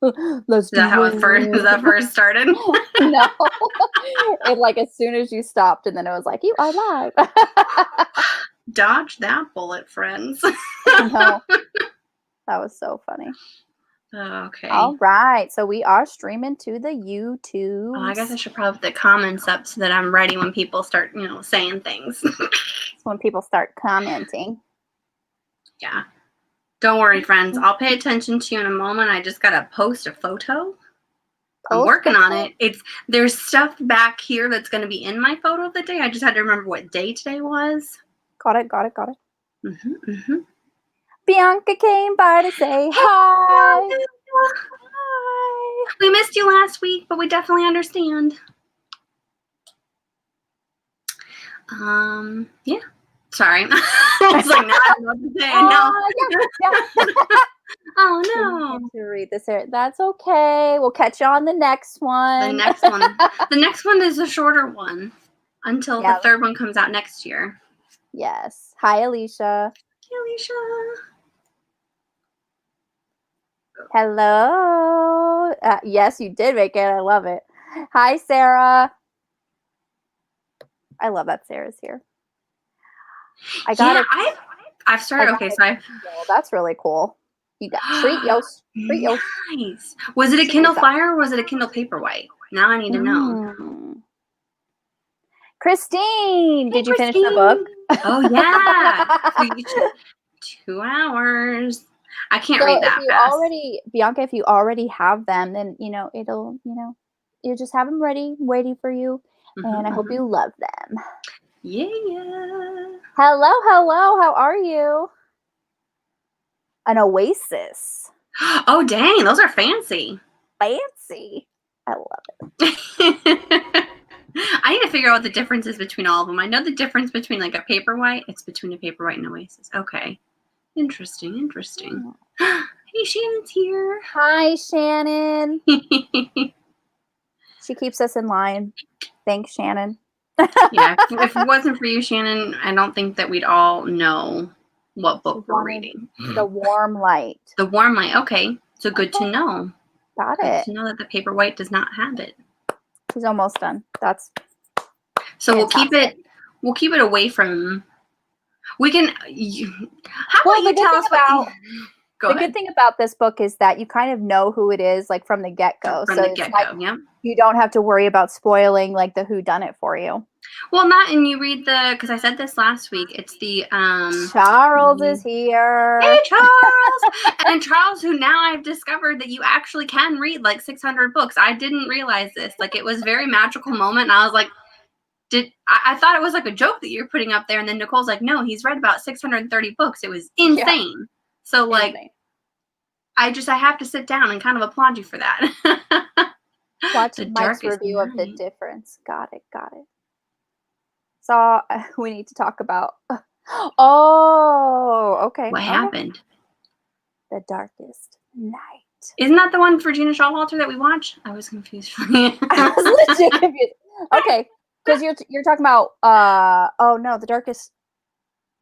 Let's Is that how it first started? No. It like as soon as you stopped, and then it was like, you are live. Dodge that bullet, friends. No. That was so funny. Okay. All right. So we are streaming to the YouTube. Oh, I guess I should probably put the comments up so that I'm ready when people start, saying things. When people start commenting. Yeah. Don't worry, friends. I'll pay attention to you in a moment. I just got to post a photo. I'm working on it. There's stuff back here that's going to be in my photo of the day. I just had to remember what day today was. Got it. Mm-hmm. Bianca came by to say hi. Hi. We missed you last week, but we definitely understand. Yeah. Sorry. I was like, no, I don't know what to say. Yeah. Oh, no. To read this here. That's okay. We'll catch you on the next one. The next one is a shorter one until the third one comes out next year. Yes. Hi, Alicia. Hi, Alicia. Hello. Yes, you did make it. I love it. Hi, Sarah. I love that Sarah's here. I got it. I've started. Okay, so that's really cool. You got treat yours. Nice. Was it a Kindle Fire or was it a Kindle Paperwhite? Now I need to know. Christine, did you finish the book? Oh yeah. 2 hours. I can't read that fast. Bianca, if you already have them, then it'll you just have them ready, waiting for you, and I hope you love them. Yeah. Hello. How are you? An oasis. Oh dang, those are fancy. Fancy. I love it. I need to figure out what the difference is between all of them. I know the difference between like a Paperwhite. It's between a Paperwhite and Oasis. Okay. Interesting. Oh. Hey, Shannon's here. Hi, Shannon. She keeps us in line. Thanks, Shannon. Yeah, if it wasn't for you, Shannon, I don't think that we'd all know what book we're reading. The Warm Light. The Warm Light. Okay. So good to know. Got it. Good to know that the Paperwhite does not have it. She's almost done. That's so fantastic. We'll keep it away from. We can. How about you tell us what? The good thing about this book is that you kind of know who it is, like from the get-go. From the get-go, yeah. You don't have to worry about spoiling like the whodunit for you. Well, and you read because I said this last week. It's the Charles is here. Hey, Charles! And Charles, who now I've discovered that you actually can read like 600 books. I didn't realize this. Like it was a very magical moment, and I was like, I thought it was like a joke that you're putting up there, and then Nicole's like, no, he's read about 630 books. It was insane. Yeah. So like, I have to sit down and kind of applaud you for that. Watch Mike's review of the difference. Got it. So we need to talk about. Oh, okay. What happened? The Darkest Night. Isn't that the one for Gina Showalter that we watched? I was confused. I was legit confused. Okay, because you're talking about. Oh no, The Darkest.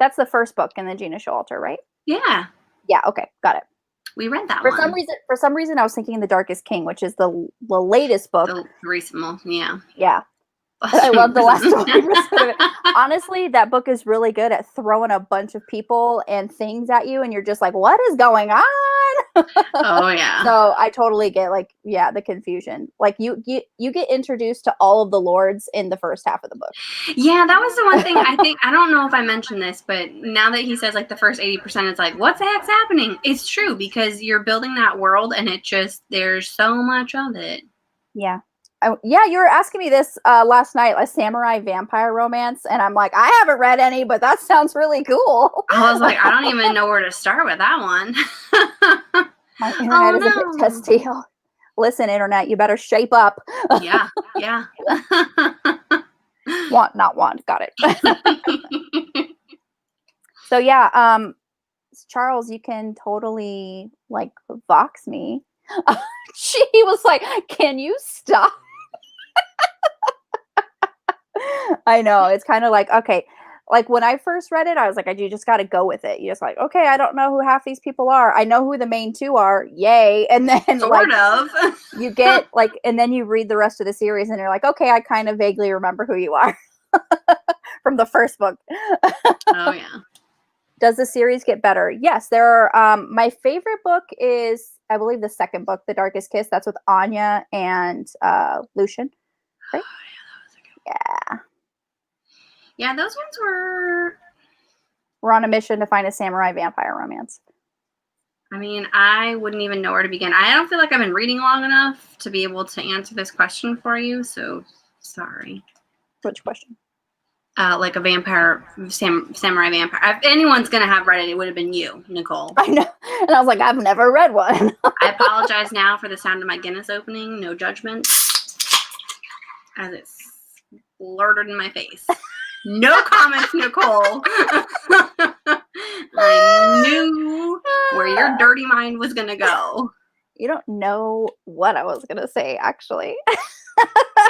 That's the first book in the Gina Showalter, right? Yeah. Yeah. Okay. Got it. We read that for some reason, I was thinking The Darkest King, which is the latest book. The recent one, yeah. Yeah. I love the last 20% of it. Honestly, that book is really good at throwing a bunch of people and things at you, and you're just like, what is going on? Oh, yeah. So I totally get, the confusion. Like, you get introduced to all of the lords in the first half of the book. Yeah, that was the one thing I don't know if I mentioned this, but now that he says, like, the first 80%, it's like, what the heck's happening? It's true, because you're building that world, and there's so much of it. Yeah. You were asking me this last night, a samurai vampire romance, and I'm like, I haven't read any, but that sounds really cool. I was like, I don't even know where to start with that one. My internet is a bit testy. Listen, internet, you better shape up. Yeah. Not want. Got it. So yeah, Charles, you can totally Vox me. She was like, can you stop? I know, it's kind of like, okay, like when I first read it, I was like, you just got to go with it. You just like, okay, I don't know who half these people are. I know who the main two are. Yay. And then Sort of. you get like, and then you read the rest of the series and you're like, okay, I kind of vaguely remember who you are from the first book. Oh yeah. Does the series get better? Yes, there are. My favorite book is, I believe, the second book, The Darkest Kiss. That's with Anya and Lucian. Right? Oh, yeah, that was a good Yeah. Yeah, those ones were. We're on a mission to find a samurai vampire romance. I mean, I wouldn't even know where to begin. I don't feel like I've been reading long enough to be able to answer this question for you, so sorry. Which question? Like a vampire, samurai vampire. If anyone's going to have read it, it would have been you, Nicole. I know. And I was like, I've never read one. I apologize now for the sound of my Guinness opening. No judgment. As it's blurted in my face. No comments, Nicole. I knew where your dirty mind was going to go. You don't know what I was going to say, actually.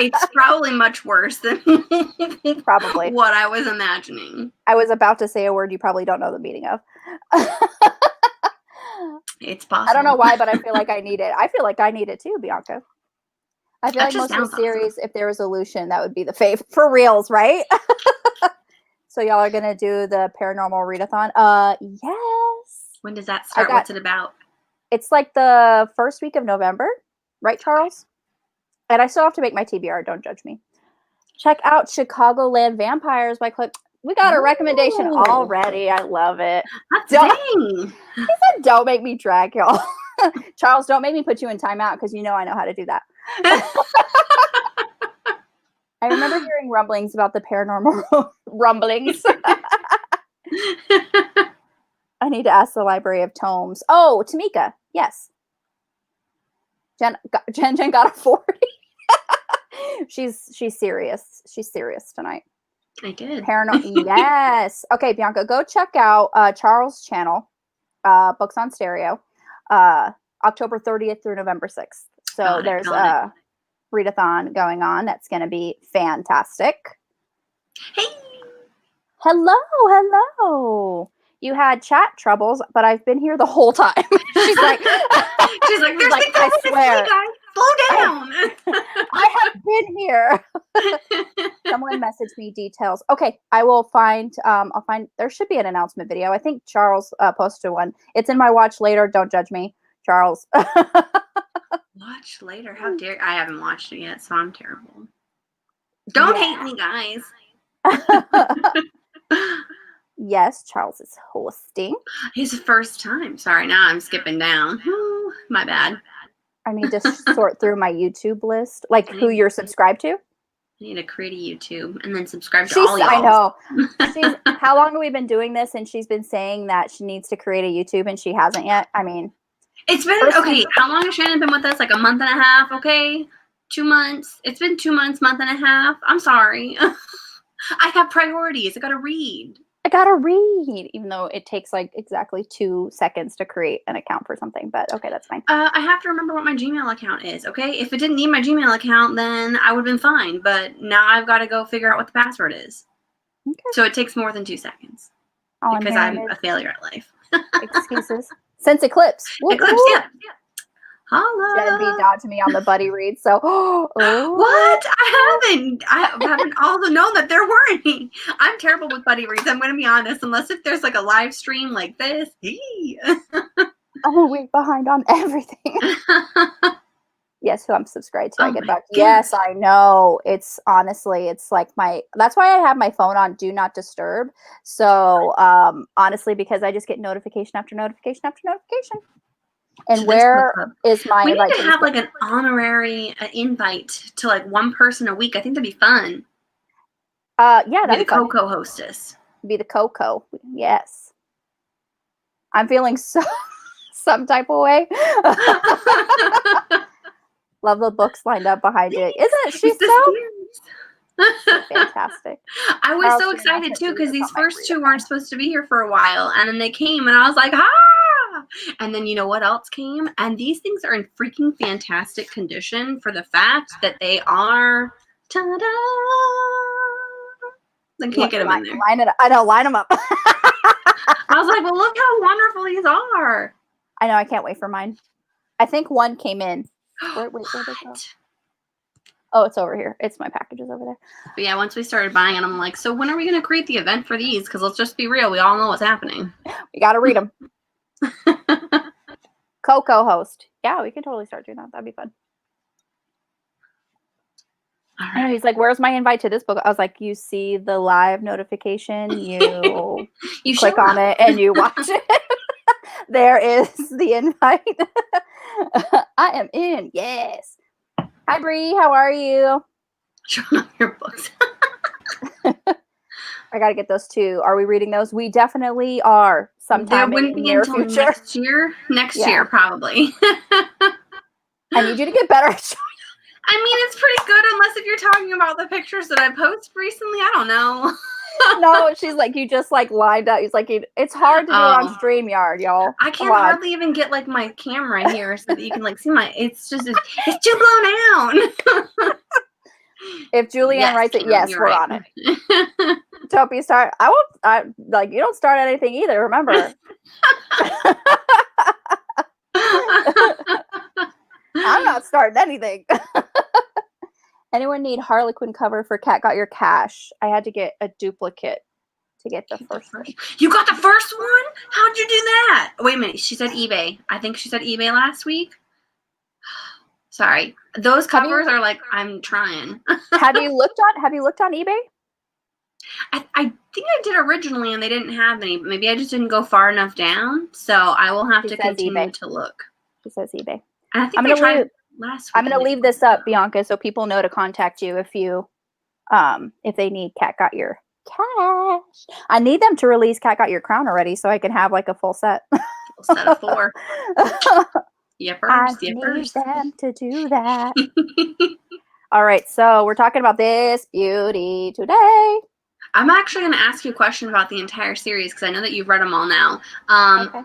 It's probably much worse than Probably what I was imagining. I was about to say a word you probably don't know the meaning of. It's possible. I don't know why, but I feel like I need it. I feel like I need it too, Bianca. I feel That like most just of the sounds series, if there was a Lucian, that would be the fave. For reals, right? So y'all are going to do the paranormal readathon? Yes. When does that start? What's it about? It's like the first week of November. Right, Charles? And I still have to make my TBR. Don't judge me. Check out Chicagoland Vampires by Clip. We got a recommendation already. I love it. Dang. He said, don't make me drag y'all. Charles, don't make me put you in timeout because you know I know how to do that. I remember hearing rumblings about the paranormal rumblings. I need to ask the Library of Tomes. Oh, Tamika. Yes. Jen got a 40. She's serious. She's serious tonight. I did. Yes. Okay, Bianca, go check out Charles' channel, Books on Stereo, October 30th through November 6th. So there's a readathon going on. That's going to be fantastic. Hey. Hello. You had chat troubles, but I've been here the whole time. She's like, there's like, I swear. Slow down. I have been here. Someone messaged me details. Okay, I will find. I'll find. There should be an announcement video. I think Charles posted one. It's in my watch later. Don't judge me, Charles. Watch later. How dare I haven't watched it yet, so I'm terrible. Don't hate me, guys. Yes, Charles is hosting. His first time. Sorry, now I'm skipping down. Ooh, my bad. I need to sort through my YouTube list, like who you're subscribed to. I need to create a YouTube and then subscribe to all y'all. I know. How long have we been doing this? And she's been saying that she needs to create a YouTube and she hasn't yet. I mean, it's been okay. How long has Shannon been with us? Like a month and a half. Okay, 2 months. It's been 2 months, month and a half. I'm sorry. I have priorities. I gotta read, even though it takes like exactly 2 seconds to create an account for something. But okay, that's fine. I have to remember what my Gmail account is. Okay, if it didn't need my Gmail account, then I would have been fine. But now I've got to go figure out what the password is. Okay. So it takes more than 2 seconds because I'm a failure at life. Excuses. Since Eclipse. Eclipse, yeah. Hello. Jen B dodged me on the buddy read. So what? I haven't also known that there were any. I'm terrible with buddy reads. I'm going to be honest. Unless if there's like a live stream like this. I'm a week behind on everything. Yes, who I'm subscribed to. I get back. God. Yes, I know. It's honestly, it's like that's why I have my phone on Do Not Disturb. So honestly, because I just get notification after notification after notification. And where is my? We need to have like an honorary invite to like one person a week. I think that'd be fun. Yeah, that'd be the Coco hostess. Be the Coco. Yes. I'm feeling some type of way. Love the books lined up behind it. Isn't she so fantastic? I was so excited too because these first two weren't supposed to be here for a while, and then they came, and I was like, ah! And then you know what else came? And these things are in freaking fantastic condition for the fact that they are, ta-da! Then can't get them in there. Line it up. I know, line them up. I was like, well, look how wonderful these are. I know, I can't wait for mine. I think one came in. Where'd they go? Oh, it's over here. It's my packages over there. But yeah, once we started buying it, I'm like, so when are we going to create the event for these? Because let's just be real. We all know what's happening. We got to read them. Co-host. Yeah, we can totally start doing that. That'd be fun. All right. He's like, where's my invite to this book? I was like, you see the live notification, you click on it and you watch it. There is the invite. I am in. Yes. Hi, Bree. How are you? Showing up your books. I got to get those too. Are we reading those? We definitely are. Sometime in the near future. Next year. Next year, probably. I need you to get better at showing. I mean, it's pretty good unless if you're talking about the pictures that I posted recently. I don't know. No, she's like, you just like lined up. He's like, it's hard to do it on StreamYard, y'all. I can't hardly even get like my camera here so that you can like see my. It's just it's too blown out. If Julie Anne writes it, yes, we're on it. Topi, start. I won't. Like you don't start at anything either. Remember. I'm not starting anything. Anyone need Harlequin cover for Cat Got Your Cash? I had to get a duplicate to get the first one. You got the first one? How'd you do that? Wait a minute. She said eBay. I think she said eBay last week. Sorry. Those covers are like, I'm trying. Have you looked on eBay? I think I did originally and they didn't have any, but maybe I just didn't go far enough down. So I will have to continue to look. It says eBay. And I think I tried last week. I'm going to leave this up, Bianca, so people know to contact you if they need Cat Got Your Cash. I need them to release Cat Got Your Crown already so I can have like a full set. Full set of 4. Yippers, I need them to do that. All right, so we're talking about this beauty today. I'm actually going to ask you a question about the entire series because I know that you've read them all now.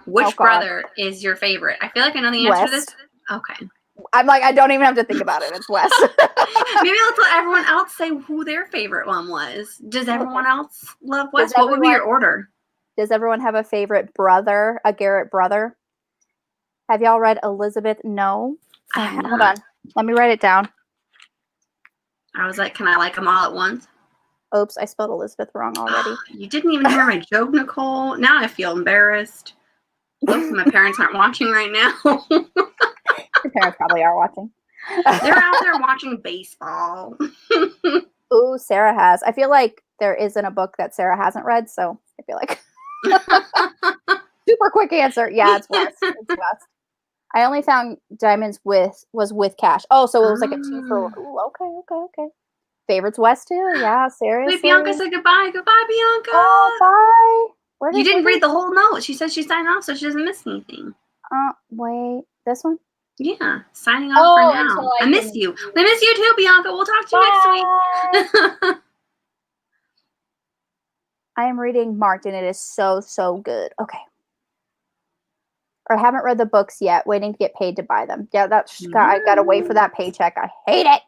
Which brother is your favorite? I feel like I know the answer to this. Okay. I'm like, I don't even have to think about it. It's Wes. Maybe let's let everyone else say who their favorite one was. Does everyone else love Wes? What would be your order? Does everyone have a favorite brother, a Garrett brother? Have y'all read Elizabeth? No. Hold on. Let me write it down. I was like, can I like them all at once? Oops, I spelled Elizabeth wrong already. You didn't even hear my joke, Nicole. Now I feel embarrassed. Hopefully my parents aren't watching right now. Your parents probably are watching. They're out there watching baseball. Ooh, Sarah has. I feel like there isn't a book that Sarah hasn't read, so I feel like super quick answer. Yeah, it's West. It's West. I only found Diamonds was with Cash. Oh, so it was like a 2 for. Ooh, okay. Favorites West too. Yeah, seriously. Wait, Bianca said goodbye. Goodbye, Bianca. Oh, bye. You didn't read the whole note. She said she signed off so she doesn't miss anything. Wait. This one? Yeah, signing off for now. I miss you. I miss you too, Bianca. We'll talk to you next week. I am reading Marked, and it is so good. Okay. Or I haven't read the books yet. Waiting to get paid to buy them. Yeah, I gotta wait for that paycheck. I hate it.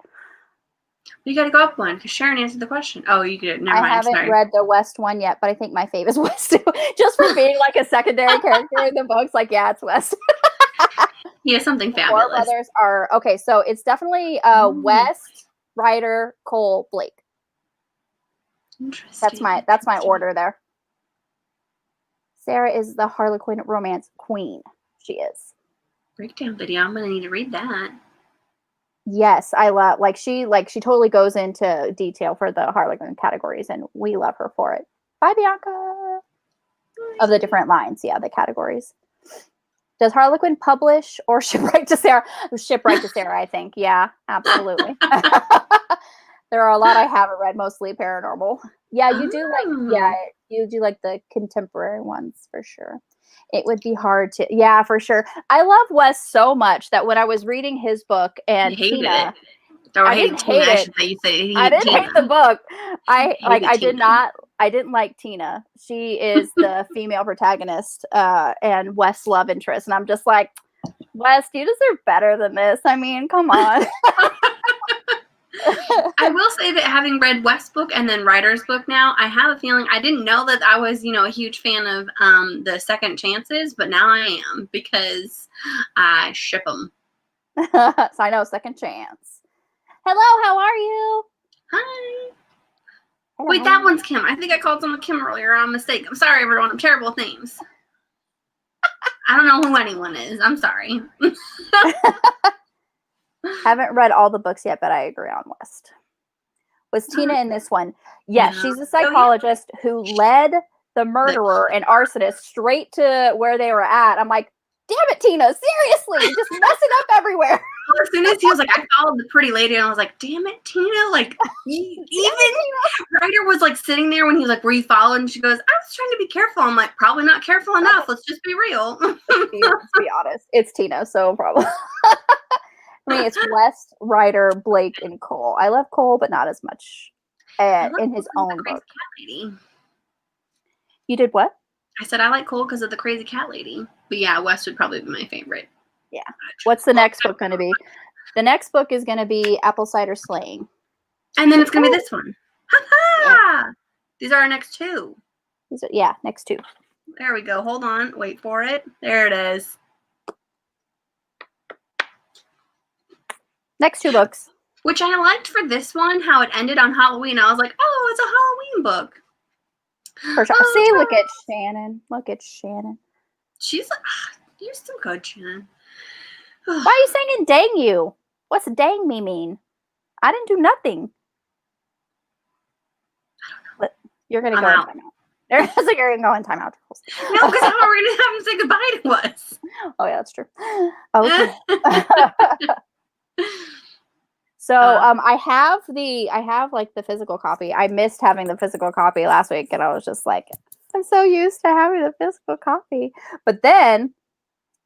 You gotta go up one because Sharon answered the question. Oh, you did. Never mind. I haven't read the West one yet, but I think my fave is West too. Just for being like a secondary character in the books. Like, yeah, it's West. He has something fabulous. Four brothers are okay. So it's definitely West, Ryder, Cole, Blake. Interesting. That's my order there. Sarah is the Harlequin romance queen. She is. Breakdown video. I'm gonna need to read that. Yes, I love she totally goes into detail for the Harlequin categories, and we love her for it. Bye, Bianca. Of the different lines, yeah, the categories. Does Harlequin publish or ship right to Sarah? Ship right to Sarah, I think. Yeah, absolutely. There are a lot I haven't read, mostly paranormal. Yeah, you do you do like the contemporary ones for sure. It would be hard to, yeah, for sure. I love Wes so much that when I was reading his book and Tina, I didn't hate it. I didn't hate the book. I didn't like Tina. She is the female protagonist and Wes' love interest. And I'm just like, Wes, you deserve better than this. I mean, come on. I will say that having read West's book and then Ryder's book now, I have a feeling I didn't know that I was, a huge fan of the Second Chances, but now I am because I ship them. So I know, Second Chance. Hello, how are you? Hi. Hello. Wait, that one's Kim. I think I called someone Kim earlier on mistake. I'm sorry, everyone. I'm terrible at names. I don't know who anyone is. I'm sorry. Haven't read all the books yet, but I agree on West. Was Tina in this one? Yes, she's a psychologist who led the murderer and arsonist straight to where they were at. I'm like, damn it, Tina, seriously, you're just messing up everywhere. Well, as soon as he was like, I followed the pretty lady, and I was like, damn it, Tina. Like, even Ryder was like sitting there when he was like, were you followed? And she goes, I was trying to be careful. I'm like, probably not careful enough. Let's just be real. Let's be honest. It's Tina, so probably. I mean, it's West, Ryder, Blake, and Cole. I love Cole, but not as much in his own book. You did what? I said I like Cole because of the crazy cat lady. But yeah, West would probably be my favorite. Yeah. What's the next book going to be? The next book is going to be Apple Cider Slaying. And then it's going to be this one. Ha-ha! Yeah. These are our next two. Next two. There we go. Hold on. Wait for it. There it is. Next two books. Which I liked for this one, how it ended on Halloween. I was like, oh, it's a Halloween book. For sure. See, look at Shannon. Look at Shannon. She's like, you're still good, Shannon. Why are you saying dang you? What's dang me mean? I didn't do nothing. I don't know. But you're going to go in timeout. You're going to go in timeout. No, because I'm already going to have him say goodbye to us. Oh, yeah, that's true. Okay. So I have like the physical copy. I missed having the physical copy last week, and I was just like, I'm so used to having the physical copy. But then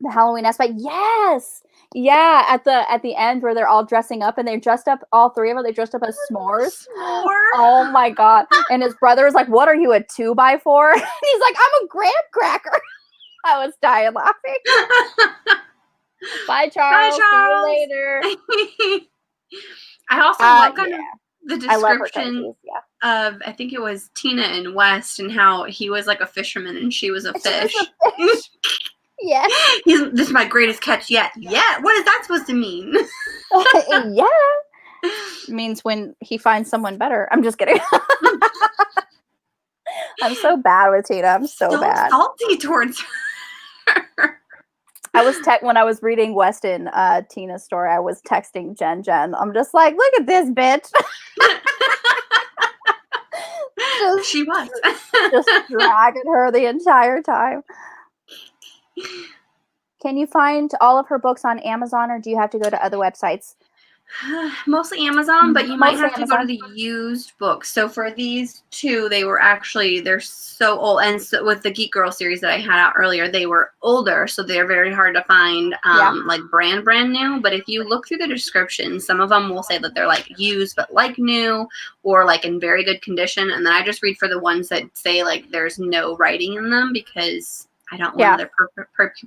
the Halloween aspect, yes, yeah, at the end where they're all dressing up and they dressed up, all three of them, they dressed up as s'mores. Oh my god! And his brother was like, "What are you, a 2x4?" And he's like, "I'm a graham cracker." I was dying laughing. Bye, Charles. Bye, Charles. See you later. I also love kind of the description of, I think it was Tina and West, and how he was like a fisherman and she was a fish. Yeah. This is my greatest catch yet. Yeah. What is that supposed to mean? Yeah. It means when he finds someone better. I'm just kidding. I'm so bad with Tina. I'm so bad. Salty towards her. I was when I was reading West and Tina's story, I was texting Jen. I'm just like, look at this bitch. She was. Just dragging her the entire time. Can you find all of her books on Amazon, or do you have to go to other websites? Mostly Amazon, but you might have to go to the used books. So for these two, they're so old. And so with the Geek Girl series that I had out earlier, they were older, so they're very hard to find, like brand new. But if you look through the description, some of them will say that they're like used, but like new, or like in very good condition. And then I just read for the ones that say like there's no writing in them, because I don't want other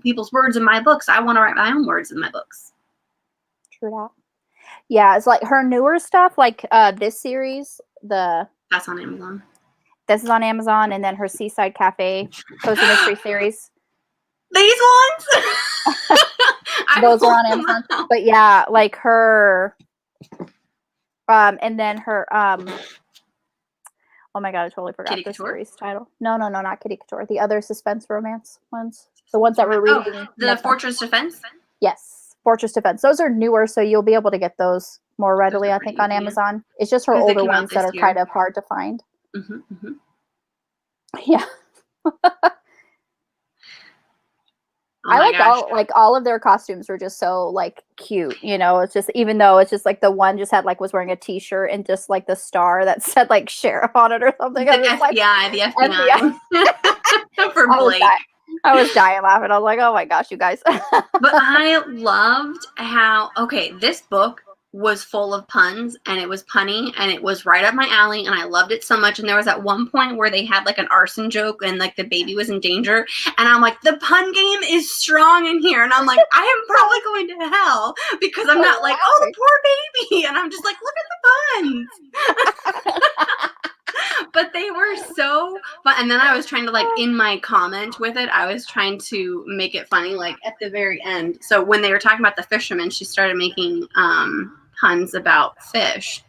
people's words in my books. I want to write my own words in my books. True that. Yeah, it's like her newer stuff, like this series, that's on Amazon. This is on Amazon, and then her Seaside Cafe Cozy Mystery series. These ones? Those are on Amazon. But yeah, like her and then her oh my god, I totally forgot the series title. No, not Kitty Couture. The other suspense romance ones. The ones that we're reading. The Fortress Defense? Yes. Fortress Defense. Those are newer, so you'll be able to get those more readily, I think, on Amazon. It's just her older ones that are kind of hard to find. Mm-hmm, mm-hmm. Yeah. All of their costumes were just so like cute, it's just, even though it's just like the one just had was wearing a t-shirt and just like the star that said like sheriff on it or something. The FBI. For Blake. I was dying laughing. I was like, oh my gosh, you guys. But I loved how, this book was full of puns, and it was punny, and it was right up my alley, and I loved it so much. And there was at one point where they had like an arson joke, and like the baby was in danger, and I'm like, the pun game is strong in here, and I'm like, I am probably going to hell because I'm not like, oh, the poor baby, and I'm just like, look at the puns. But they were so fun. And then I was trying to, like, in my comment with it, I was trying to make it funny, like, at the very end. So when they were talking about the fisherman, she started making puns about fish.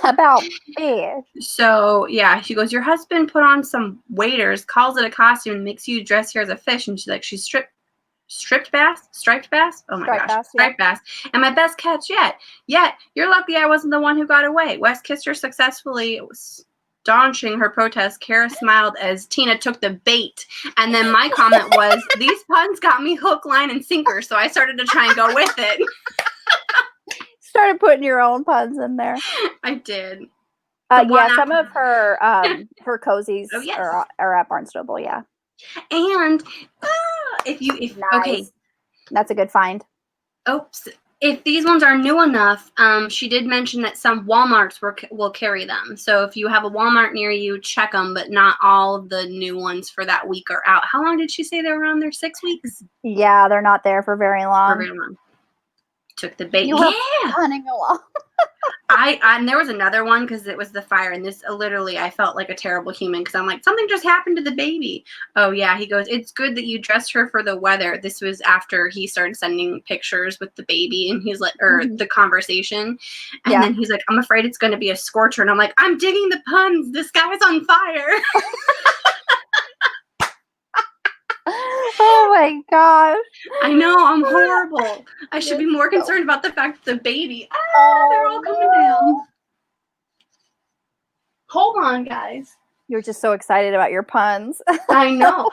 About fish. So, yeah, she goes, your husband put on some waders, calls it a costume, and makes you dress here as a fish. And she's like, she's striped bass? Oh my Striped gosh. bass, Striped bass. And my best catch yet. You're lucky I wasn't the one who got away. Wes kissed her successfully, staunching her protest. Kara smiled as Tina took the bait. And then my comment was, these puns got me hook, line, and sinker. So I started to try and go with it. Started putting your own puns in there. I did. Some of her her cozies are at Barnstable, yeah. And nice. Okay, that's a good find. Oops. If these ones are new enough, she did mention that some Walmarts will carry them. So if you have a Walmart near you, check them, but not all of the new ones for that week are out. How long did she say they were on there? 6 weeks? Yeah, they're not there for very long. Took the bait. You were running along. And there was another one because it was the fire, and this literally I felt like a terrible human because I'm like, something just happened to the baby. Oh yeah, he goes, it's good that you dressed her for the weather. This was after he started sending pictures with the baby, and he's like, the conversation, and then he's like, I'm afraid it's going to be a scorcher, and I'm like, I'm digging the puns. This guy's on fire. Oh my gosh. I know, I'm horrible. I should be more concerned about the fact that the baby, they're all coming down. Hold on, guys. You're just so excited about your puns. I know.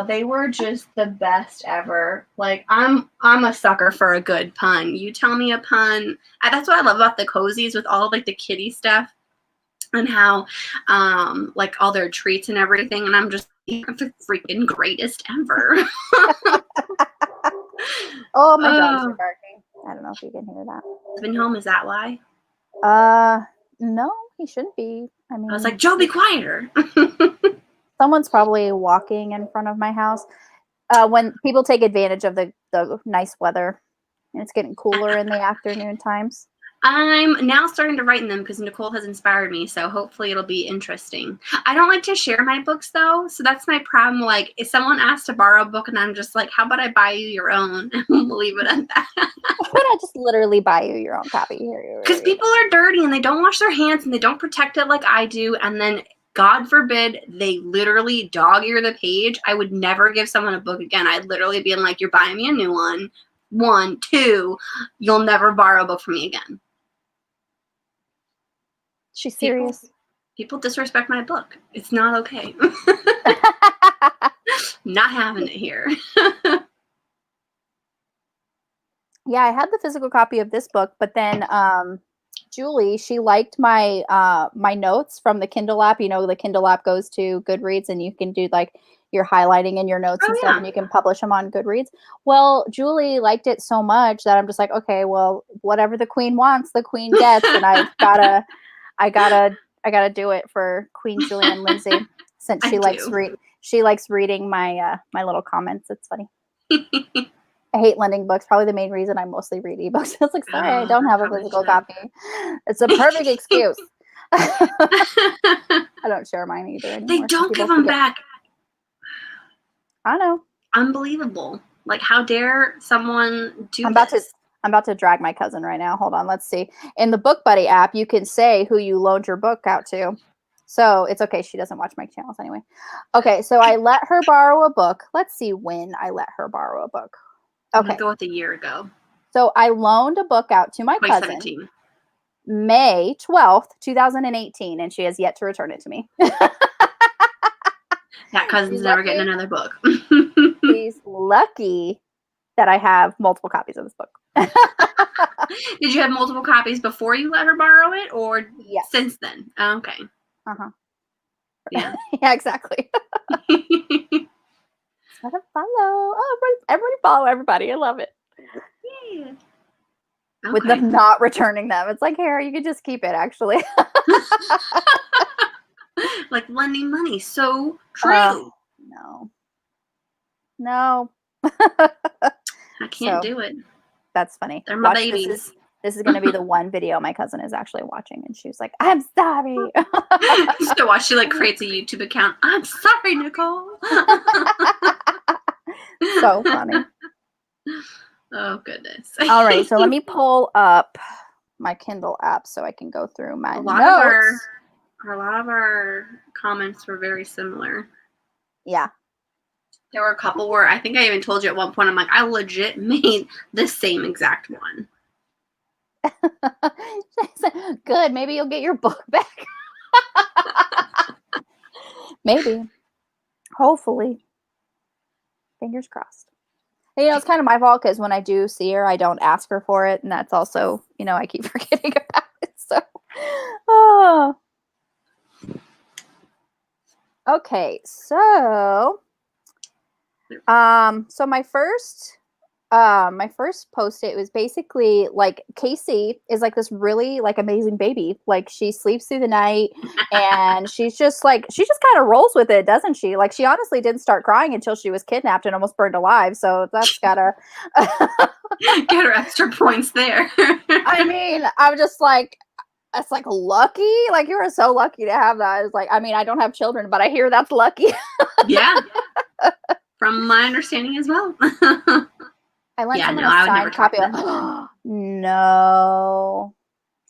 They were just the best ever. Like, I'm a sucker for a good pun. You tell me a pun. That's what I love about the cozies with all of, like, the kitty stuff and how, like, all their treats and everything. And I'm just the freaking greatest ever. Oh, my dogs are barking. I don't know if you can hear that. He's been home, is that why? No, he shouldn't be. I mean, I was like, Joe, be quieter. Someone's probably walking in front of my house. When people take advantage of the nice weather, and it's getting cooler in the afternoon times. I'm now starting to write in them because Nicole has inspired me, so hopefully it'll be interesting. I don't like to share my books, though, so that's my problem. Like, if someone asks to borrow a book and I'm just like, how about I buy you your own? And we'll leave it at that. Why don't I just literally buy you your own copy? Because people are dirty and they don't wash their hands and they don't protect it like I do, and then God forbid they literally dog-ear the page. I would never give someone a book again. I'd literally be like, you're buying me a new one. 1, 2, you'll never borrow a book from me again. She's serious. People disrespect my book. It's not okay. Not having it here. Yeah, I had the physical copy of this book, but then Julie, she liked my my notes from the Kindle app. You know, the Kindle app goes to Goodreads, and you can do like your highlighting in your notes and stuff, and you can publish them on Goodreads. Well, Julie liked it so much that I'm just like, okay, well, whatever the queen wants, the queen gets, and I gotta do it for Queen Julie Anne Lindsey since she likes reading my my little comments. It's funny. I hate lending books. Probably the main reason I mostly read ebooks. It's like, sorry, I don't have a physical copy. It's a perfect excuse. I don't share mine either anymore. They don't give them back. I know. Unbelievable. Like, how dare someone do this? I'm about to drag my cousin right now. Hold on. Let's see. In the Book Buddy app, you can say who you loaned your book out to. So it's okay. She doesn't watch my channels anyway. Okay. So I let her borrow a book. Let's see when I let her borrow a book. Okay. Go with a year ago. So I loaned a book out to my cousin May 12th, 2018, and she has yet to return it to me. That cousin's never getting another book. She's lucky that I have multiple copies of this book. Did you have multiple copies before you let her borrow it, or since then? Oh, okay. Uh-huh. Yeah. Yeah, exactly. Let her follow. Oh, everybody follow everybody. I love it. Yeah. Okay. With them not returning them. It's like, here, you could just keep it, actually. Like lending money. So true. No. I can't do it. That's funny. They're my babies. This is going to be the one video my cousin is actually watching. And she was like, I'm sorry. So watch, she like creates a YouTube account. I'm sorry, Nicole. So funny. Oh, goodness. All right. So let me pull up my Kindle app so I can go through my notes. A lot of our comments were very similar. Yeah. There were a couple where I think I even told you at one point, I'm like, I legit made the same exact one. Good. Maybe you'll get your book back. Maybe. Hopefully. Fingers crossed. And, it's kind of my fault because when I do see her, I don't ask her for it. And that's also, I keep forgetting about it. So, oh. Okay. So my first post-it was basically like Casey is like this really like amazing baby. Like she sleeps through the night and she just kind of rolls with it, doesn't she? Like she honestly didn't start crying until she was kidnapped and almost burned alive. So that's gotta get her extra points there. I mean, I'm just like, that's like lucky. Like you are so lucky to have that. It's like, I mean, I don't have children, but I hear that's lucky. Yeah. From my understanding as well. I lent someone a signed copy. No.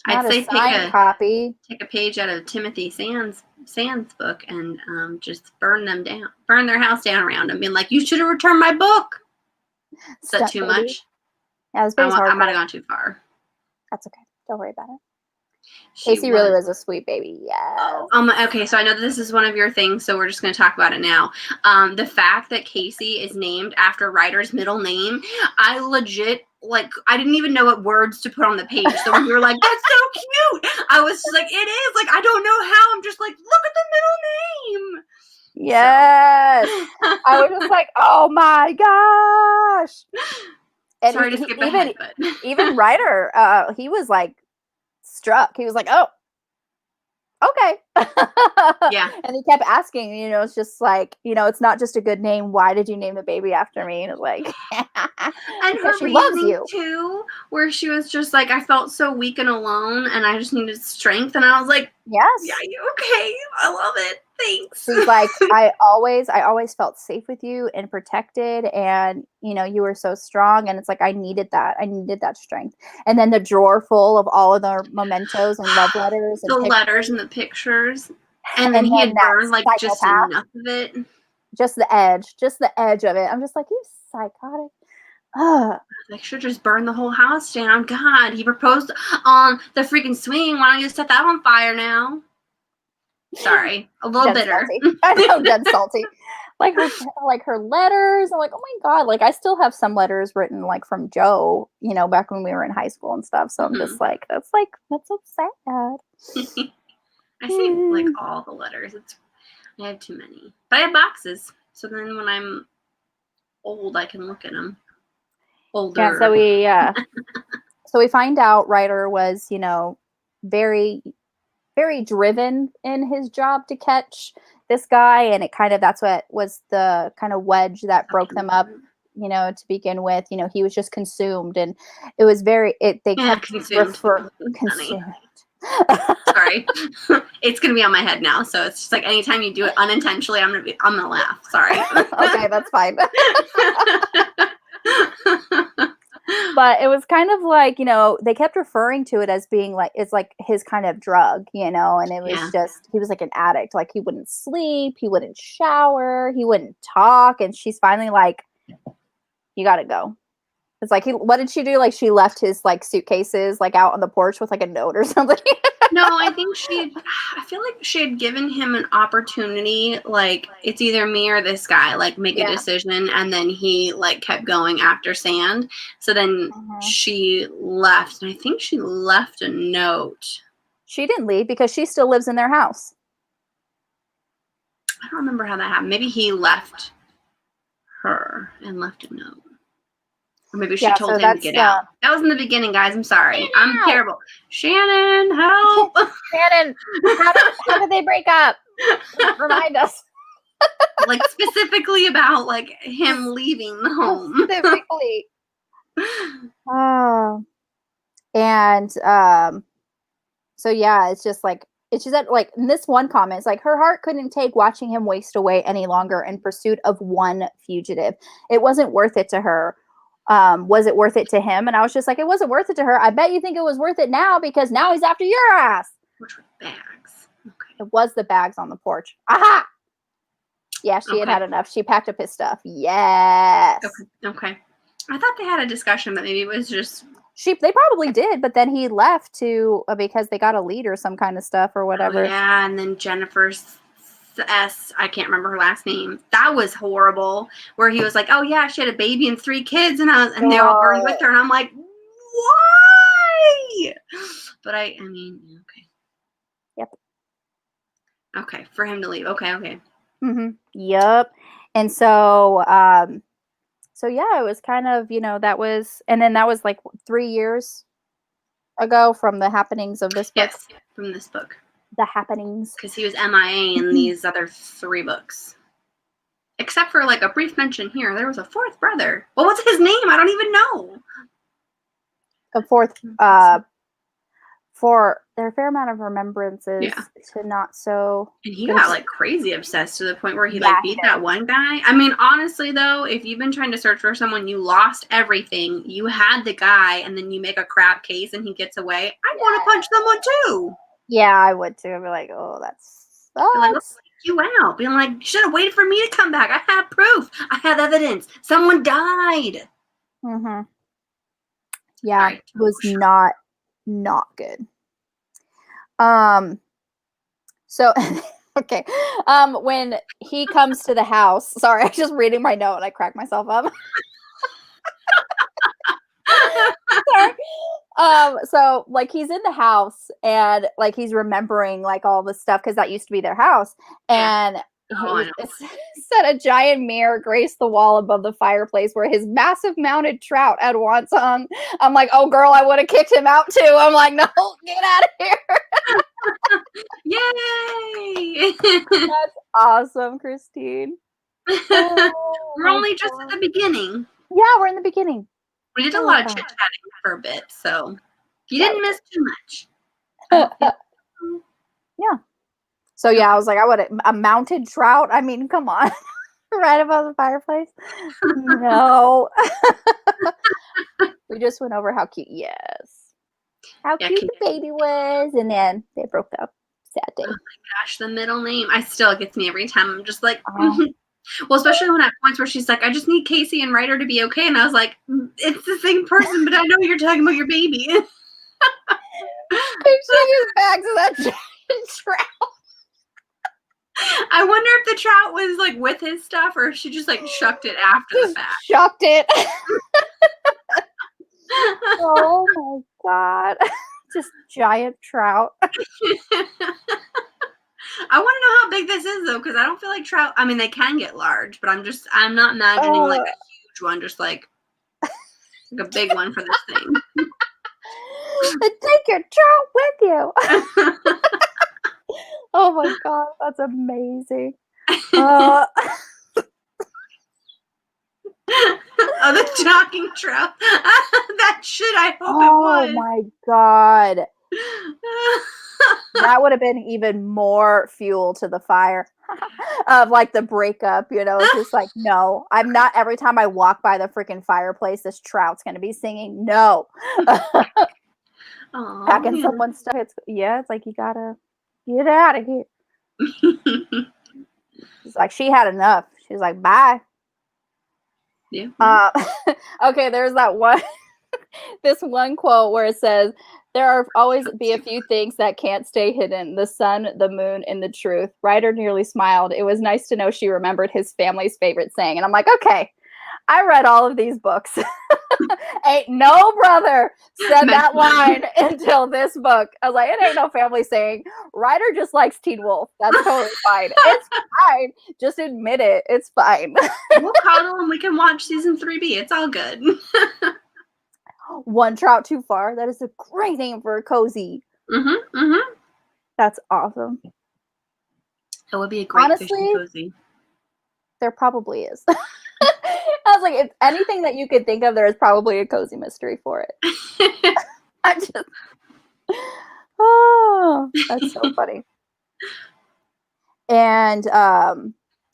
I'd say copy. Take a page out of Timothy Sands' book and just burn them down. Burn their house down around them, being like, you should have returned my book. Is that too much? Yeah, I might have gone too far. That's okay. Don't worry about it. Casey really was a sweet baby. Yes. Okay, so I know that this is one of your things, so we're just going to talk about it now. The fact that Casey is named after Ryder's middle name, I legit, like, I didn't even know what words to put on the page. So when you were like, that's so cute, I was just like, it is. Like, I don't know how. I'm just like, look at the middle name. Yes. So. I was just like, oh my gosh. And sorry to skip ahead, but even Ryder, he was like, struck. He was like, oh, okay. Yeah. And he kept asking, it's just like, it's not just a good name. Why did you name the baby after me? And it's like, and her she loves you too, where she was just like, I felt so weak and alone and I just needed strength. And I was like, yes. Yeah, you okay? I love it. Thanks. She's like, I always felt safe with you and protected, and you were so strong, and it's like I needed that strength. And then the drawer full of all of the mementos and love letters and the letters and the pictures, and then he had burned like just enough of it, just the edge of it. I'm just like, you psychotic. Like, should just burn the whole house down. God, he proposed on the freaking swing. Why don't you set that on fire now? Sorry, a little bitter. I know, dead salty. Like her letters. I'm like, oh my god. Like I still have some letters written like from Joe, back when we were in high school and stuff. So I'm just like, that's so sad. I see like all the letters. I have too many, but I have boxes. So then when I'm old, I can look at them. Older. Yeah. So we find out Ryder was, very, very driven in his job to catch this guy, and that's what was the kind of wedge that broke them up, to begin with. He was just consumed, and it was they kept consumed. Sorry. It's gonna be on my head now, so it's just like anytime you do it unintentionally, I'm gonna laugh. Sorry. Okay, that's fine. But it was kind of like, they kept referring to it as being like, it's like his kind of drug, and it was just, he was like an addict. Like he wouldn't sleep, he wouldn't shower, he wouldn't talk. And she's finally like, you gotta go. It's like, what did she do? Like she left his like suitcases like out on the porch with like a note or something. No, I feel like she had given him an opportunity, like it's either me or this guy, like make a decision, and then he like kept going after Sand. So then she left, and I think she left a note. She didn't leave because she still lives in their house. I don't remember how that happened. Maybe he left her and left a note. Or maybe she told him to get out. That was in the beginning, guys. I'm sorry. I'm terrible. Shannon, help. Shannon, how did they break up? Remind us. Like specifically about like him leaving the home. Specifically. Oh. And so yeah, it's just like, it's just that, like, in this one comment, it's like, her heart couldn't take watching him waste away any longer in pursuit of one fugitive. It wasn't worth it to her. Was it worth it to him? And I was just like, it wasn't worth it to her. I bet you think it was worth it now, because now he's after your ass. Which were bags. Okay. It was the bags on the porch. Aha! Yeah, she had enough. She packed up his stuff. Yes. Okay. I thought they had a discussion, but maybe it was just... They probably did, but then he left to because they got a lead or some kind of stuff or whatever. Oh, yeah, and then Jennifer's I can't remember her last name. That was horrible. Where he was like, "Oh yeah, she had a baby and 3 kids, and they all burned with her." And I'm like, "Why?" But I mean, okay. Yep. Okay, for him to leave. Okay. Yep. And so, so yeah, it was kind of, that was, and then that was like 3 years ago from the happenings of this book. Yes, from this book. The happenings. Because he was MIA in these other 3 books. Except for like a brief mention here. There was a 4th brother. Well, what's his name? I don't even know. A 4th, for their fair amount of remembrances to not so. And he got like crazy obsessed to the point where he like beat that one guy. I mean, honestly though, if you've been trying to search for someone, you lost everything, you had the guy, and then you make a crap case and he gets away, I want to punch someone too. Yeah, I would too. I'd be like, oh, that's like, let's take you out. Being like, you should have waited for me to come back. I have proof. I have evidence. Someone died. Yeah, it was not good. So okay. When he comes to the house, sorry, I was just reading my note and I cracked myself up. Sorry. So like he's in the house and like he's remembering like all the stuff because that used to be their house, and it said a giant mirror graced the wall above the fireplace where his massive mounted trout had once hung. I'm like, oh girl, I would have kicked him out too. I'm like, no, get out of here. Yay! That's awesome, Christine. We're only just at the beginning. Yeah, we're in the beginning. We did a lot of chit-chatting for a bit, so you didn't miss too much. Yeah. So yeah, I was like, I would a mounted trout. I mean, come on, right above the fireplace. No. We just went over how cute. Yes, how cute the baby was, and then they broke up. Sad day. Oh my gosh, the middle name. I still gets me every time. I'm just like, well, especially when at points where she's like, I just need Casey and Ryder to be okay, and I was like, it's the same person, but I know you're talking about your baby. She gets back to that giant trout. I wonder if the trout was like with his stuff, or if she just like shucked it after the fact. Shucked it. Oh my god. Just giant trout. I want to know how big this is though, because I don't feel like trout. I mean, they can get large, but I'm not imagining like a huge one, just like a big one for this thing. Take your trout with you. Oh my god, that's amazing. Oh, the talking trout. That shit, I hope it was. Oh my god. That would have been even more fuel to the fire of like the breakup, It's just like, no, I'm not. Every time I walk by the freaking fireplace, this trout's going to be singing. No. Packing someone's stuff. It's like, you gotta get out of here. It's like, she had enough. She's like, bye. Yeah. Okay, there's that one, this one quote where it says, there are always be a few things that can't stay hidden. The sun, the moon, and the truth. Ryder nearly smiled. It was nice to know she remembered his family's favorite saying. And I'm like, okay, I read all of these books. Ain't no brother said that line until this book. I was like, it ain't no family saying. Ryder just likes Teen Wolf. That's totally fine. It's fine. Just admit it. It's fine. We'll cuddle and we can watch season 3B. It's all good. One trout too far. That is a great name for a cozy. That's awesome. It would be a great fishing cozy. There probably is. I was like, if anything that you could think of, there is probably a cozy mystery for it. I just, oh, that's so funny. And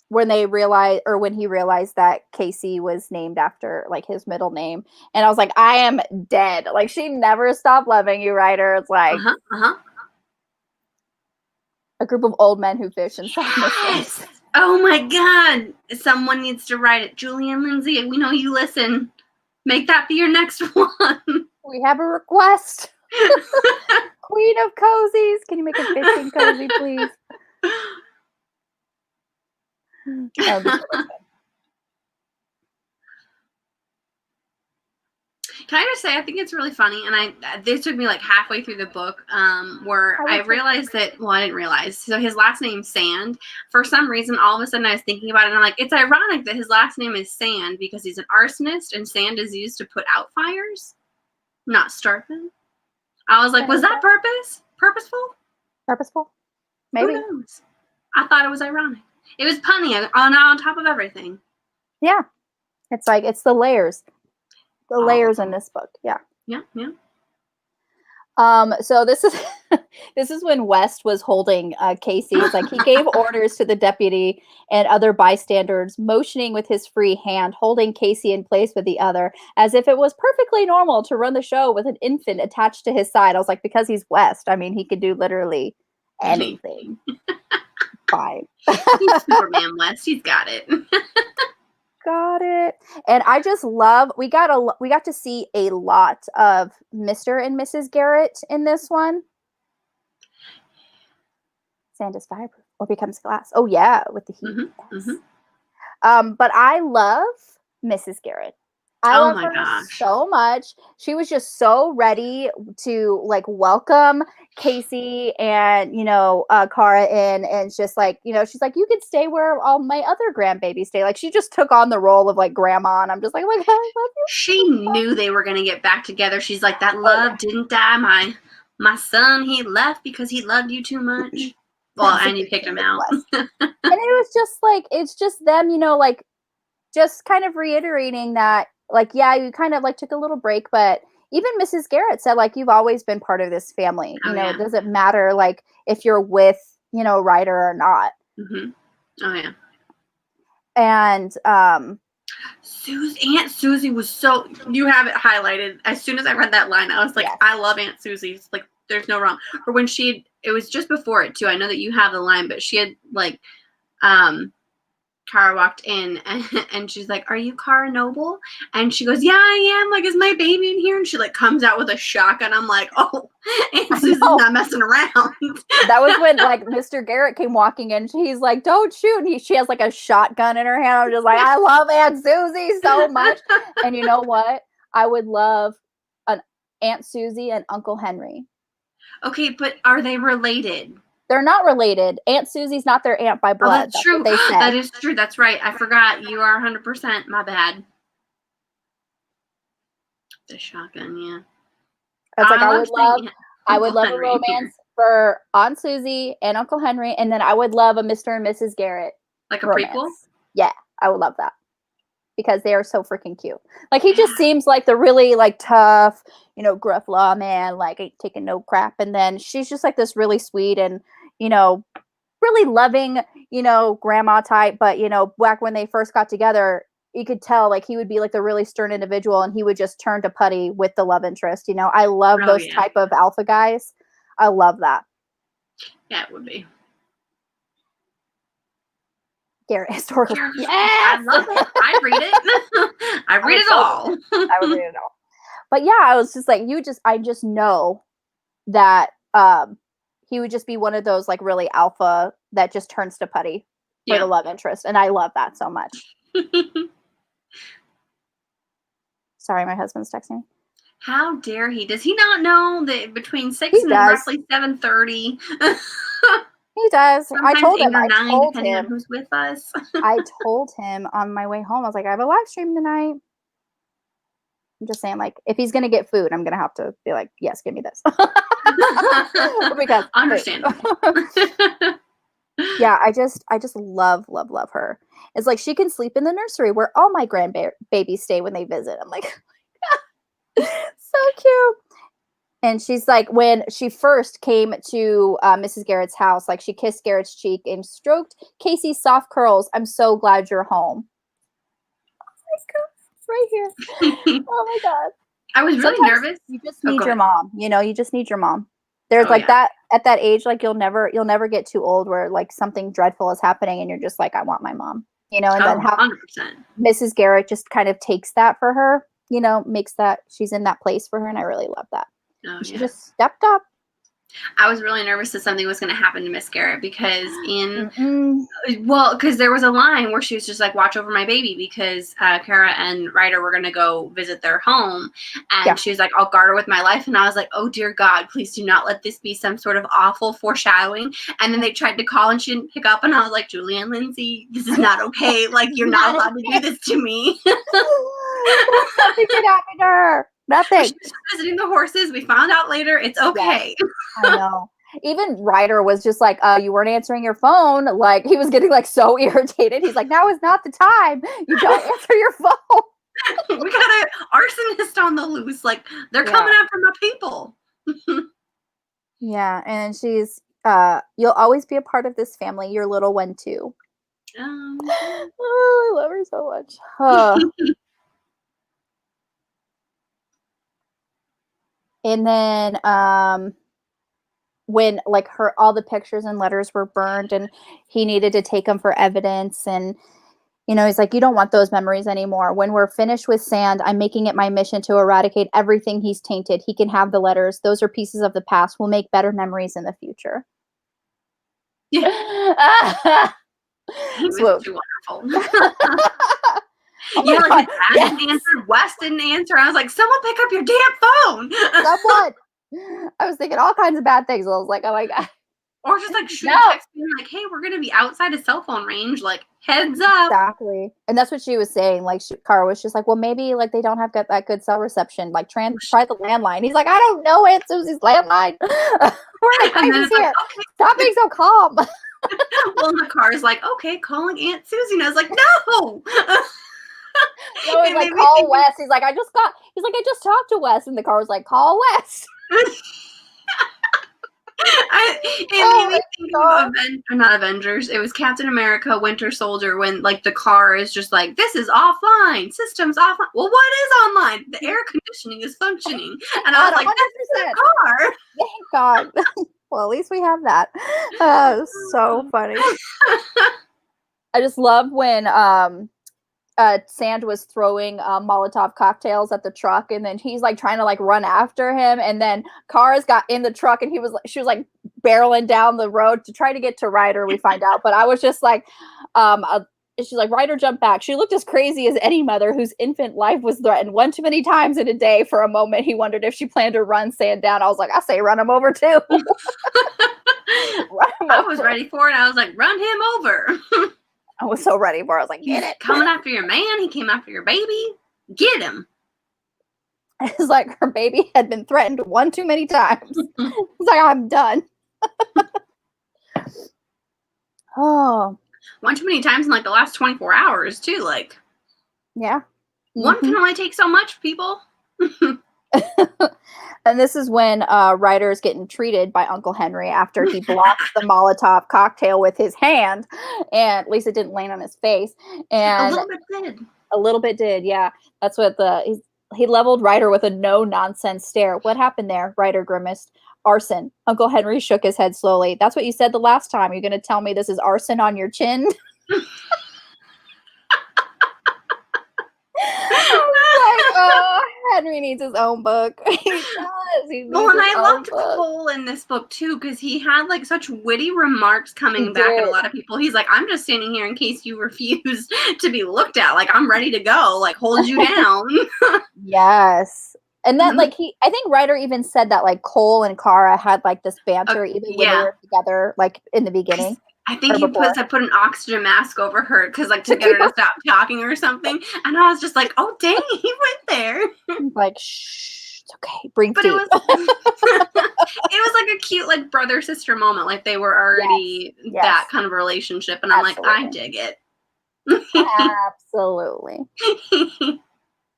when he realized that Casey was named after like his middle name, and I was like, I am dead. Like, she never stopped loving you, Ryder. It's like a group of old men who fish and solve mysteries. Oh my God! Someone needs to write it. Julie Anne Lindsey, we know you listen. Make that be your next one. We have a request. Queen of cozies. Can you make a fishing cozy, please? That would be so much fun. Can I just say, I think it's really funny, and this took me like halfway through the book, where I realized that, well, I didn't realize, so his last name's Sand. For some reason, all of a sudden I was thinking about it, and I'm like, it's ironic that his last name is Sand, because he's an arsonist, and sand is used to put out fires, not start them. I was like, was that purposeful? Purposeful? Maybe. Who knows? I thought it was ironic. It was punny on top of everything. Yeah. It's like, it's the layers. The layers in this book. Yeah. Yeah. So this is when West was holding Casey. It's like he gave orders to the deputy and other bystanders, motioning with his free hand, holding Casey in place with the other, as if it was perfectly normal to run the show with an infant attached to his side. I was like, because he's West. I mean, he could do literally anything. Fine. He's Superman West. He's got it. Got it. And I just love, we got to see a lot of Mr. and Mrs. Garrett in this one. Sand is fireproof or becomes glass. Oh yeah, with the heat. Yes. But I love Mrs. Garrett. I love her so much. She was just so ready to like welcome Casey and, Kara in, and just like, she's like, you could stay where all my other grandbabies stay. Like, she just took on the role of like grandma, and I'm just like, I love you. She knew they were going to get back together. She's like, that love didn't die. My son, he left because he loved you too much. Well, and you kicked him out. And it was just like, it's just them, like just kind of reiterating that, like, yeah, you kind of like took a little break, but even Mrs. Garrett said, like, you've always been part of this family. It doesn't matter, like, if you're with, Ryder or not. Oh, yeah. And Aunt Susie was so, you have it highlighted. As soon as I read that line, I was like, yes. I love Aunt Susie. It's like, there's no wrong. Or when it was just before it, too. I know that you have the line, but she had, like, Kara walked in and she's like, are you Kara Noble? And she goes, yeah, I am. Like, is my baby in here? And she like comes out with a shotgun. I'm like, oh, Aunt Susie's not messing around. That was when like Mr. Garrett came walking in. He's like, don't shoot. And she has like a shotgun in her hand. I'm just like, I love Aunt Susie so much. And you know what? I would love an Aunt Susie and Uncle Henry. Okay, but are they related? They're not related. Aunt Susie's not their aunt by blood. That's true. They said. That is true. That's right. I forgot. You are 100%. My bad. The shotgun, yeah. That's like I would love a romance for Aunt Susie and Uncle Henry, and then I would love a Mr. and Mrs. Garrett. Like a prequel? Yeah, I would love that. Because they are so freaking cute. Like, he just seems like the really, like, tough, gruff lawman, like, ain't taking no crap. And then she's just, like, this really sweet and, really loving, grandma type. But, back when they first got together, you could tell, like, he would be, like, the really stern individual, and he would just turn to putty with the love interest. I love those type of alpha guys. I love that. Yeah, it would be. Garrett historical. Yes! I love it. I read it. I read it all. I would read it all. But yeah, I was just like, I just know that he would just be one of those like really alpha that just turns to putty for the love interest. And I love that so much. Sorry, my husband's texting me. How dare he? Does he not know that between 6 and roughly 7:30? He does. Sometimes I told him. depending on who's with us. I told him on my way home. I was like, I have a live stream tonight. I'm just saying, like, if he's gonna get food, I'm gonna have to be like, yes, give me this. Because understandable. Yeah, I just love her. It's like she can sleep in the nursery where all my grandbabies stay when they visit. I'm like, so cute. And she's like, when she first came to Mrs. Garrett's house, like she kissed Garrett's cheek and stroked Casey's soft curls. I'm so glad you're home. Oh my God, right here. Oh my God. I was really nervous. You just need your mom. You know, you just need your mom. There's that at that age, like you'll never get too old where like something dreadful is happening and you're just like, I want my mom. You know, and then how 100%. Mrs. Garrett just kind of takes that for her, you know, makes that she's in that place for her, and I really love that. Oh, she just stepped up. I was really nervous that something was going to happen to Miss Garrett because because there was a line where she was just like, watch over my baby, because Kara and Ryder were going to go visit their home. And she was like, I'll guard her with my life. And I was like, oh, dear God, please do not let this be some sort of awful foreshadowing. And then they tried to call and she didn't pick up. And I was like, Julie Anne Lindsey, this is not okay. Like, you're not allowed to do this to me. Nothing can happen to her. Nothing. She's visiting the horses. We found out later. It's okay. Yes, I know. Even Ryder was just like, you weren't answering your phone. Like, he was getting like so irritated. He's like, now is not the time. You don't answer your phone. We got an arsonist on the loose. Like, they're coming after my people. Yeah, and she's you'll always be a part of this family. Your little one too. Oh, I love her so much. And then when like all the pictures and letters were burned and he needed to take them for evidence, and you know, he's like, you don't want those memories anymore. When we're finished with Sand, I'm making it my mission to eradicate everything he's tainted. He can have the letters. Those are pieces of the past. We'll make better memories in the future. Yeah. He was too wonderful. Yeah, like his dad didn't answer. Wes didn't answer. I was like, someone pick up your damn phone. Someone. I was thinking all kinds of bad things. I was like, oh my God. Or just like shoot a text me like, hey, we're going to be outside of cell phone range. Like, heads up. Exactly. And that's what she was saying. Like, Kara was just like, well, maybe like they don't have that good cell reception. Like, try the landline. He's like, I don't know Aunt Susie's landline. We're in a crisis here. Like, okay. Stop being so calm. Well, the car's like, okay, calling Aunt Susie. And I was like, no. So he's like, call Wes. He's like, I just talked to Wes. And the car was like, call Wes. It made me think of not Avengers. It was Captain America, Winter Soldier, when like the car is just like, this is offline, systems offline. Well, what is online? The air conditioning is functioning. And I was like, that's the car. Thank God. Well, at least we have that. So funny. I just love when Sand was throwing Molotov cocktails at the truck, and then he's like trying to like run after him, and then cars got in the truck, and she was like barreling down the road to try to get to Ryder. We find out, but I was just like, she's like, Ryder, jump back. She looked as crazy as any mother whose infant life was threatened one too many times in a day. For a moment, he wondered if she planned to run Sand down. I was like, I say run him over too. I was ready for it. I was like, run him over. I was so ready for it. I was like, get it. Coming after your man. He came after your baby. Get him. It's like her baby had been threatened one too many times. It's like, I'm done. Oh. One too many times in like the last 24 hours too. Like, yeah. One can only take so much, people. And this is when Ryder's getting treated by Uncle Henry after he blocked the Molotov cocktail with his hand, and at least it didn't land on his face. And a little bit did, yeah. That's what he leveled Ryder with a no nonsense stare. What happened there? Ryder grimaced. Arson. Uncle Henry shook his head slowly. That's what you said the last time. You're going to tell me this is arson on your chin? Henry needs his own book. He does. Well, and I loved Cole in this book too, because he had like such witty remarks coming back at a lot of people. He's like, I'm just standing here in case you refuse to be looked at. Like, I'm ready to go. Like, hold you down. Yes. And then, like, I think Ryder even said that, like, Cole and Kara had, like, this banter even when they were together, like, in the beginning. I think he put an oxygen mask over her because, like, to get her to stop talking or something. And I was just like, oh, dang, he went there. Like, shh, it's okay. Bring tea. But it was like a cute, like, brother-sister moment. Like, they were already that kind of relationship. And I'm like, I dig it. Absolutely.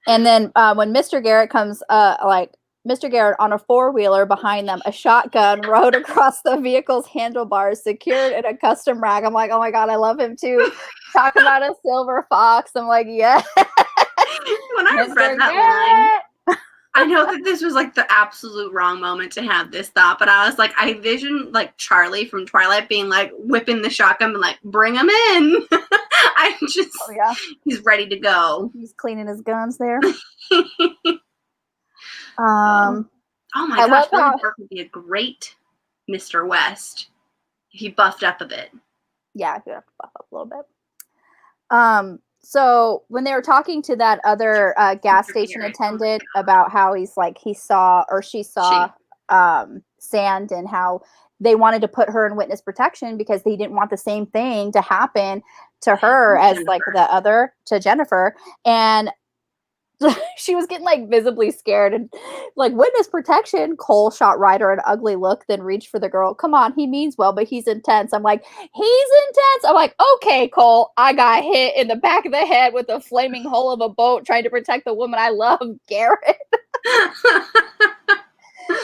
And then when Mr. Garrett comes, like, Mr. Garrett on a four-wheeler behind them, a shotgun rode across the vehicle's handlebars, secured in a custom rack. I'm like, oh my God, I love him too. Talk about a silver fox. I'm like, yeah. When I read that line, I know that this was like the absolute wrong moment to have this thought, but I was like, I envisioned like Charlie from Twilight being like whipping the shotgun and like, bring him in. I just, he's ready to go. He's cleaning his guns there. Oh my gosh, Billy Burke would be a great Mr. West if he buffed up a bit. Yeah, he would have to buff up a little bit. So when they were talking to that other gas station attendant about how he saw sand and how they wanted to put her in witness protection because they didn't want the same thing to happen to her as like to Jennifer. And she was getting like visibly scared and like witness protection. Cole shot Ryder an ugly look, then reached for the girl. Come on, he means well, but he's intense. I'm like, he's intense. I'm like, okay, Cole, I got hit in the back of the head with a flaming hull of a boat trying to protect the woman I love, Garrett.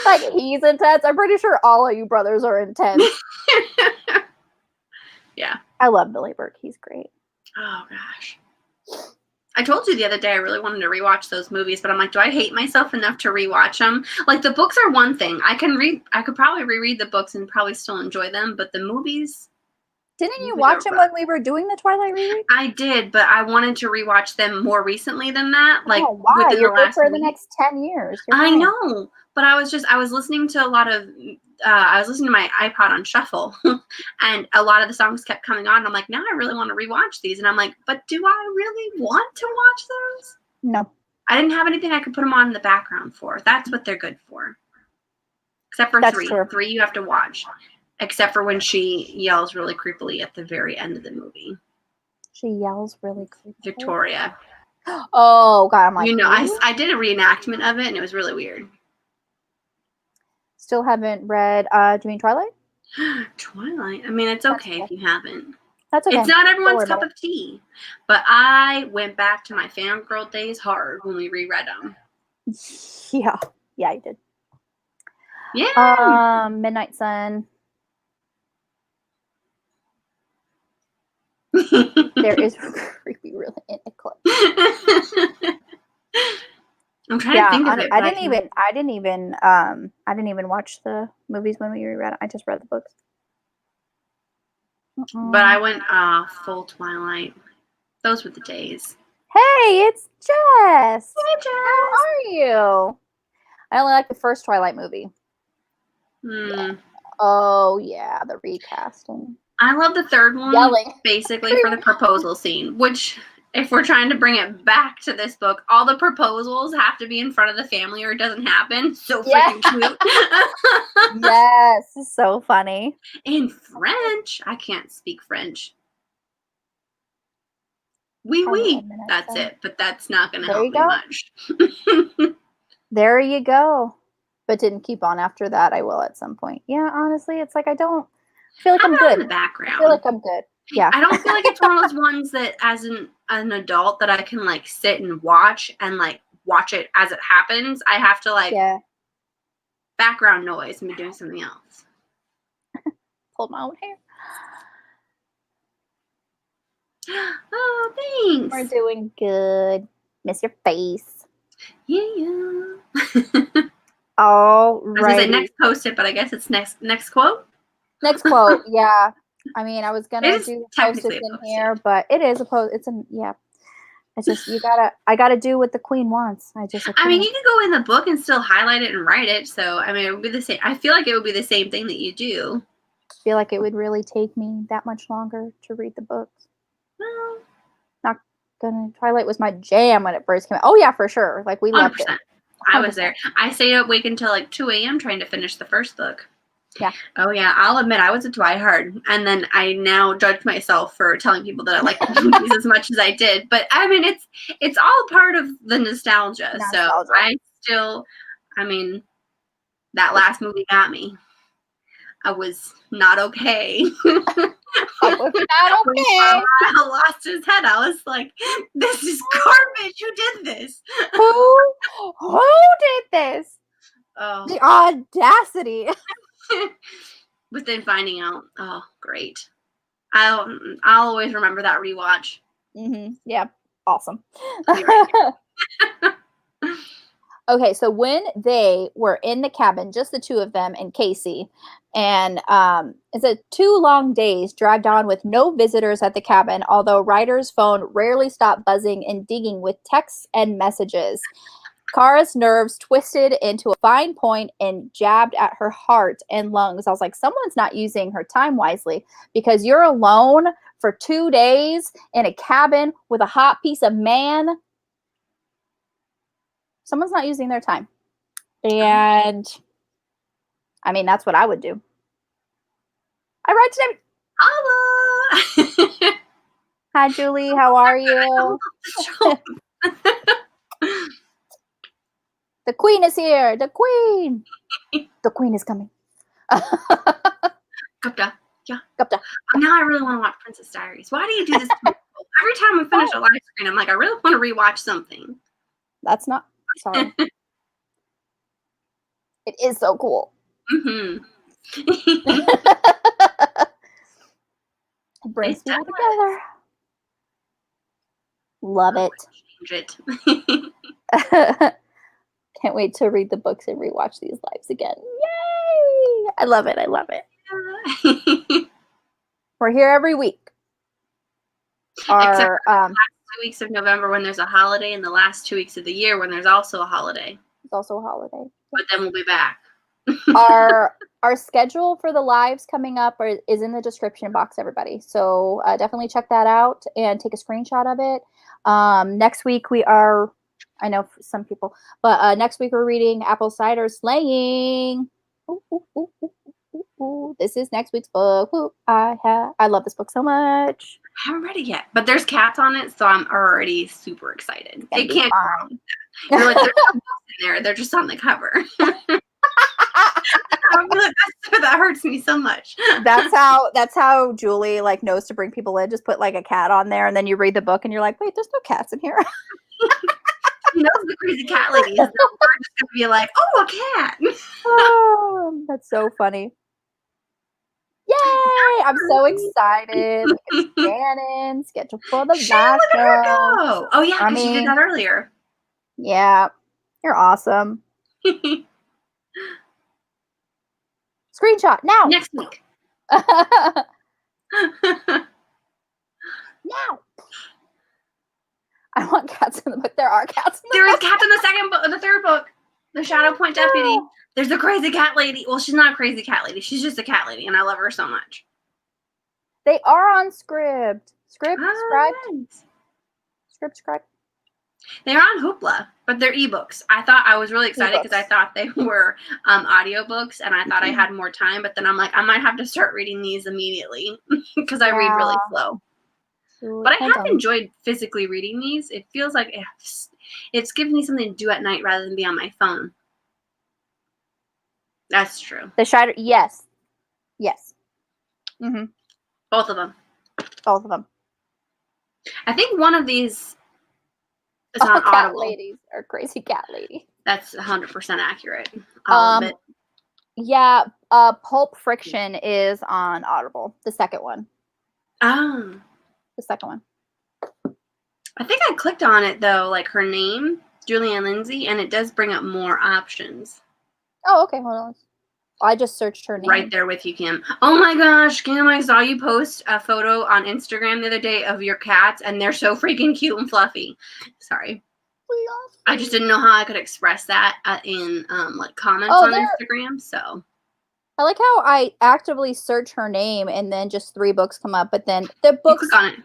Like, he's intense. I'm pretty sure all of you brothers are intense. Yeah. I love Billy Burke. He's great. Oh gosh. I told you the other day I really wanted to rewatch those movies, but I'm like, do I hate myself enough to rewatch them? Like, the books are one thing. I could probably reread the books and probably still enjoy them, but the movies... Didn't you watch them when we were doing the Twilight reread? I did, but I wanted to rewatch them more recently than that. Like, why? You're good for the next 10 years. I know, but I was listening to a lot of... I was listening to my iPod on shuffle, and a lot of the songs kept coming on. And I'm like, now I really want to rewatch these. And I'm like, but do I really want to watch those? No. I didn't have anything I could put them on in the background for. That's what they're good for. Except for three. True. 3 you have to watch. Except for when she yells really creepily at the very end of the movie. She yells really creepily? Victoria. Oh, God. I'm like, I did a reenactment of it, and it was really weird. Still haven't read, do you mean Twilight? Twilight? I mean, it's okay if you haven't. That's okay. It's not everyone's cup of tea. But I went back to my fangirl days hard when we reread them. Yeah. Yeah, you did. Yeah. Midnight Sun. There is creepy really in a clip. I'm trying to think of it. I didn't even watch the movies when we reread it. I just read the books. But I went full Twilight. Those were the days. Hey, it's Jess. Hey, Jess. How are you? I only like the first Twilight movie. Yeah. Oh yeah, the recasting. I love the third one. Yelling. Basically for the proposal scene, which, if we're trying to bring it back to this book, all the proposals have to be in front of the family or it doesn't happen. So freaking cute. Yes, so funny. In French. I can't speak French. Oui. That's it. But that's not going to help me much. There you go. But didn't keep on after that. I will at some point. Yeah, honestly, it's like I feel like I'm good. In the background. I feel like I'm good. Yeah. I don't feel like it's one of those ones that as an adult that I can like sit and watch and like watch it as it happens. I have to like background noise and be doing something else. Pulled my own hair. Oh, thanks. We're doing good. Miss your face. Yeah. All right. I was gonna say next post it, but I guess it's next quote. Next quote, yeah. I mean, I was gonna do post-its in here, but it is a post. It's just I gotta do what the queen wants. I mean, you can go in the book and still highlight it and write it. So I mean, it would be the same. I feel like it would be the same thing that you do. I feel like it would really take me that much longer to read the books. Well, not gonna. Twilight was my jam when it first came out. Oh yeah, for sure. Like we 100%. Loved it. 100%. I was there. I stayed awake until like 2 a.m. trying to finish the first book. Yeah. Oh yeah, I'll admit I was a twihard, and then I now judge myself for telling people that I like the movies as much as I did. But I mean, it's all part of the nostalgia. So I mean, that last movie got me. I was not okay. I was not okay. I lost his head. I was like, "This is garbage. Who did this? Who did this?" Oh. The audacity. But then finding out, oh, great. I'll always remember that rewatch. Yeah, awesome. I'll be right here. Okay, so when they were in the cabin, just the two of them and Casey, and it said 2 long days dragged on with no visitors at the cabin, although Ryder's phone rarely stopped buzzing and dinging with texts and messages. Kara's nerves twisted into a fine point and jabbed at her heart and lungs. I was like, someone's not using her time wisely, because you're alone for 2 days in a cabin with a hot piece of man. Someone's not using their time. And I mean, that's what I would do. I write today. Holla! Hi, Julie. How are you? The queen is here. The queen. The queen is coming. Gupta. Yeah. Gupta. Now I really want to watch Princess Diaries. Why do you do this to me? Every time we finish a live screen, I'm like, I really want to rewatch something. That's not. Sorry. It is so cool. Mm-hmm. It brings people together. Love it. Change it. Can't wait to read the books and rewatch these lives again. Yay! I love it. I love it. We're here every week. Except for the last 2 weeks of November when there's a holiday, and the last 2 weeks of the year when there's also a holiday. It's also a holiday. But then we'll be back. Our schedule for the lives coming up is in the description box, everybody. So definitely check that out and take a screenshot of it. Next week we are, I know some people, but next week we're reading Apple Cider Slaying. Ooh, ooh, ooh, ooh, ooh, ooh. This is next week's book. Ooh, I love this book so much. I haven't read it yet, but there's cats on it, so I'm already super excited. It can't. You're like, there's no books in there; they're just on the cover. That hurts me so much. That's how Julie like knows to bring people in. Just put like a cat on there, and then you read the book, and you're like, wait, there's no cats in here. She knows the crazy cat lady. So we're just gonna be like, oh, a cat. Oh, that's so funny. Yay! I'm so excited. It's Shannon scheduled for the live show. Oh yeah, because you did that earlier. Yeah, you're awesome. Screenshot now. Next week. Now. I want cats in the book. There are cats in the book. There is cats in the second book, the third book. The Shadow Point Deputy. There's a crazy cat lady. Well, she's not a crazy cat lady. She's just a cat lady, and I love her so much. They are on Scribd. Scribd. They're on Hoopla, but they're ebooks. I was really excited because I thought they were audiobooks, and I thought I had more time, but then I'm like, I might have to start reading these immediately because I read really slow. But I have enjoyed physically reading these. It feels like it's giving me something to do at night rather than be on my phone. That's true. The Cider, yes. Mm-hmm. Both of them. I think one of these is on cat Audible. Ladies are crazy cat lady. That's 100% accurate. I'll admit. Yeah, Pulp Friction is on Audible. The second one. Oh. The second one. I think I clicked on it though, like her name, Julie Anne Lindsey, and it does bring up more options. Oh, okay. Hold on. I just searched her name. Right there with you, Kim. Oh my gosh, Kim, I saw you post a photo on Instagram the other day of your cats, and they're so freaking cute and fluffy. Sorry. I just didn't know how I could express that in like comments on Instagram. So I like how I actively search her name and then just 3 books come up, but then the books. You click on it.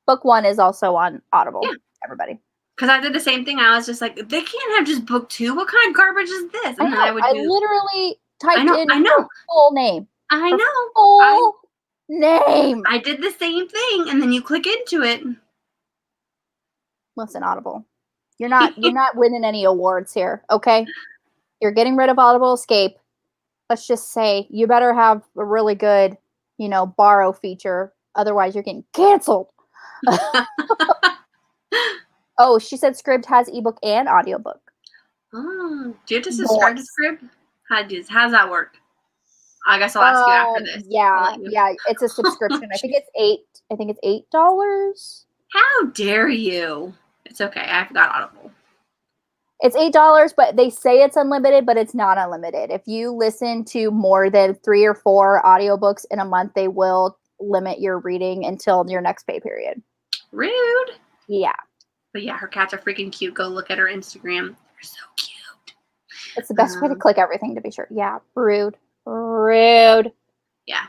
Book 1 is also on Audible. Yeah. Everybody. Because I did the same thing. I was just like, they can't have just book 2. What kind of garbage is this? And I literally typed in her full name. I know. Full name. I did the same thing, and then you click into it. Listen, Audible. You're not winning any awards here, okay? You're getting rid of Audible Escape. Let's just say you better have a really good, borrow feature. Otherwise, you're getting canceled. Oh, she said Scribd has ebook and audiobook. Oh, do you have to subscribe to Scrib? How does that work? I guess I'll ask you after this. Yeah, it's a subscription. I think it's $8. How dare you? It's okay. I forgot Audible. It's $8, but they say it's unlimited, but it's not unlimited. If you listen to more than 3 or 4 audiobooks in a month, they will limit your reading until your next pay period. Rude. Yeah. But yeah, her cats are freaking cute. Go look at her Instagram. They're so cute. It's the best way to click everything, to be sure. Yeah, rude. Yeah.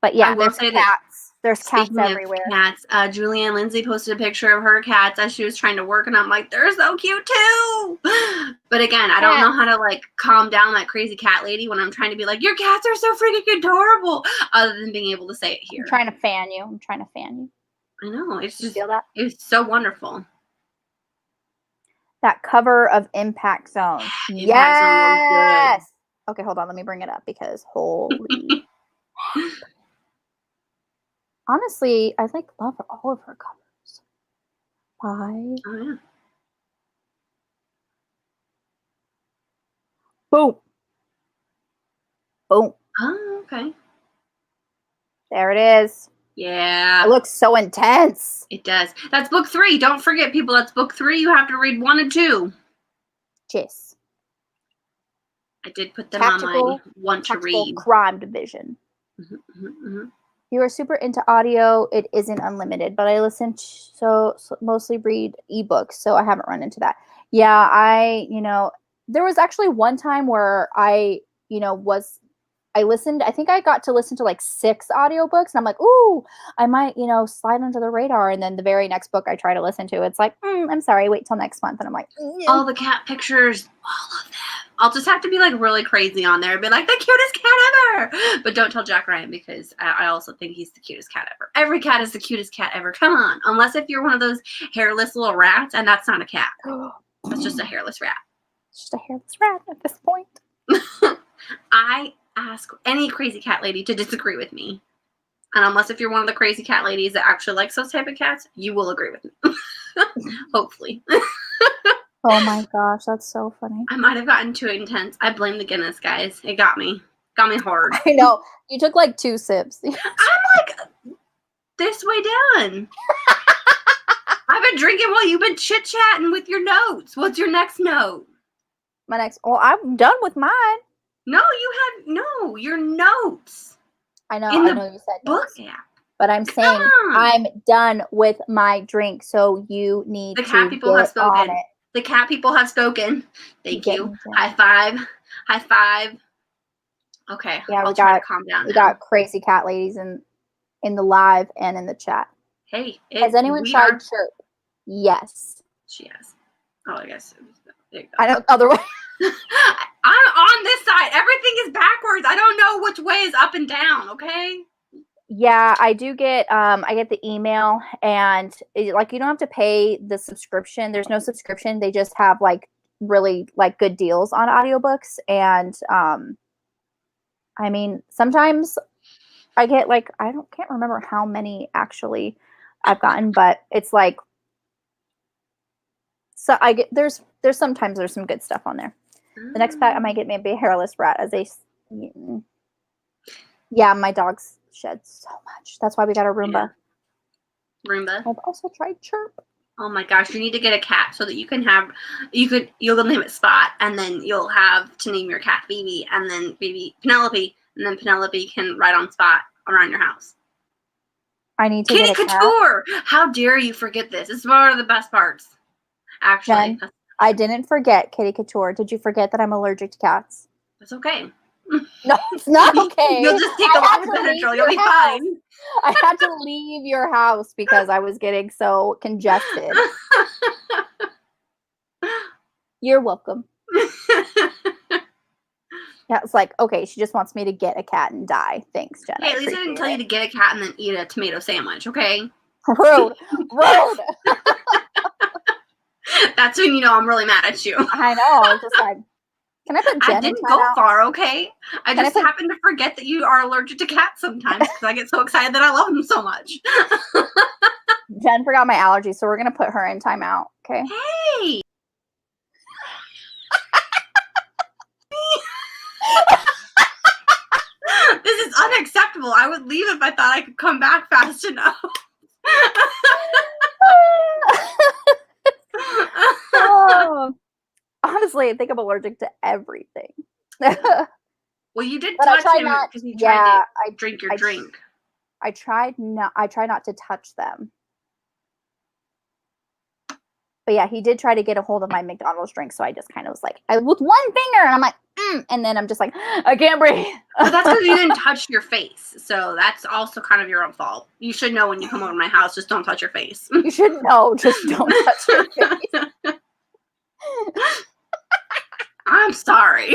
But yeah, there's cats. There's cats everywhere. Cats, Julie Anne Lindsey posted a picture of her cats as she was trying to work, and I'm like, they're so cute too. But again, I don't know how to like calm down that crazy cat lady when I'm trying to be like, your cats are so freaking adorable, other than being able to say it here. I'm trying to fan you. I know. It's just, feel that? It's so wonderful. That cover of Impact Zone. Yes. Okay, hold on. Let me bring it up because holy. Honestly, I love all of her covers. Oh yeah. Boom. Oh, okay. There it is. Yeah. It looks so intense. It does. That's book 3. Don't forget, people. That's book 3. You have to read 1 and 2. Yes. I did put them on my want to read. Crime division. You are super into audio. It isn't unlimited, but I listen to mostly read ebooks, so I haven't run into that. Yeah, there was actually one time where I listened. I think I got to listen to like 6 audiobooks, and I'm like, ooh, I might, slide under the radar. And then the very next book I try to listen to, it's like, I'm sorry, wait till next month. And I'm like, all the cat pictures, all of them. I'll just have to be like really crazy on there and be like, the cutest cat ever. But don't tell Jack Ryan, because I also think he's the cutest cat ever. Every cat is the cutest cat ever. Come on. Unless if you're one of those hairless little rats, and that's not a cat. That's just a hairless rat. It's just a hairless rat at this point. I ask any crazy cat lady to disagree with me. And unless if you're one of the crazy cat ladies that actually likes those type of cats, you will agree with me. Hopefully. Oh my gosh, that's so funny. I might have gotten too intense. I blame the Guinness, guys. It got me. Got me hard. I know. You took like 2 sips. I'm like this way done. I've been drinking while you've been chit-chatting with your notes. What's your next note? Well, I'm done with mine. No, your notes. I know you said book notes. app. But I'm saying I'm done with my drink, so you need to cat people have spoken. on it. The cat people have spoken. Thank you. High five. High five. Okay. Yeah, I'll try to calm down. We got crazy cat ladies in the live and in the chat. Hey, has anyone tried Chirp? Yes. She has. Oh, I guess. There you go. I don't. Otherwise, I'm on this side. Everything is backwards. I don't know which way is up and down. Okay. Yeah, I do get I get the email, and you don't have to pay the subscription. There's no subscription. They just have like really like good deals on audiobooks, and I mean, sometimes I get like can't remember how many actually I've gotten, but it's like so I get there's sometimes there's some good stuff on there. The next pack I might get maybe a hairless rat as yeah, my dogs shed so much. That's why we got a Roomba. Yeah. Roomba. I've also tried Chirp. Oh my gosh, you need to get a cat so that you can have you'll name it Spot, and then you'll have to name your cat Phoebe, and then baby Penelope, and then Penelope can ride on Spot around your house. I need to Kitty get a Couture. Cat. How dare you forget this? It's one of the best parts. Actually. Jen, I didn't forget Kitty Couture. Did you forget that I'm allergic to cats? It's okay. No, it's not okay. You'll just take a lot of Benadryl. You'll be fine. I had to leave your house because I was getting so congested. You're welcome. Yeah, it's like, okay, she just wants me to get a cat and die. Thanks, Jen. Hey, at least I didn't tell you to get a cat and then eat a tomato sandwich, okay? Rude. That's when you know I'm really mad at you. I know. Just like, can I put Jen I didn't go far, okay? I just happen to forget that you are allergic to cats sometimes because I get so excited that I love them so much. Jen forgot my allergy, so we're going to put her in timeout, okay? Hey! acceptable. I would leave if I thought I could come back fast enough. Oh, honestly, I think I'm allergic to everything. Well, you did But touch him because you tried to drink your drink. I try not to touch them. But yeah, he did try to get a hold of my McDonald's drink, so I just kind of was like, with one finger, and I'm like, and then I'm just like, I can't breathe. But that's because you didn't touch your face, so that's also kind of your own fault. You should know when you come over to my house, just don't touch your face. You should know, just don't touch your face. I'm sorry.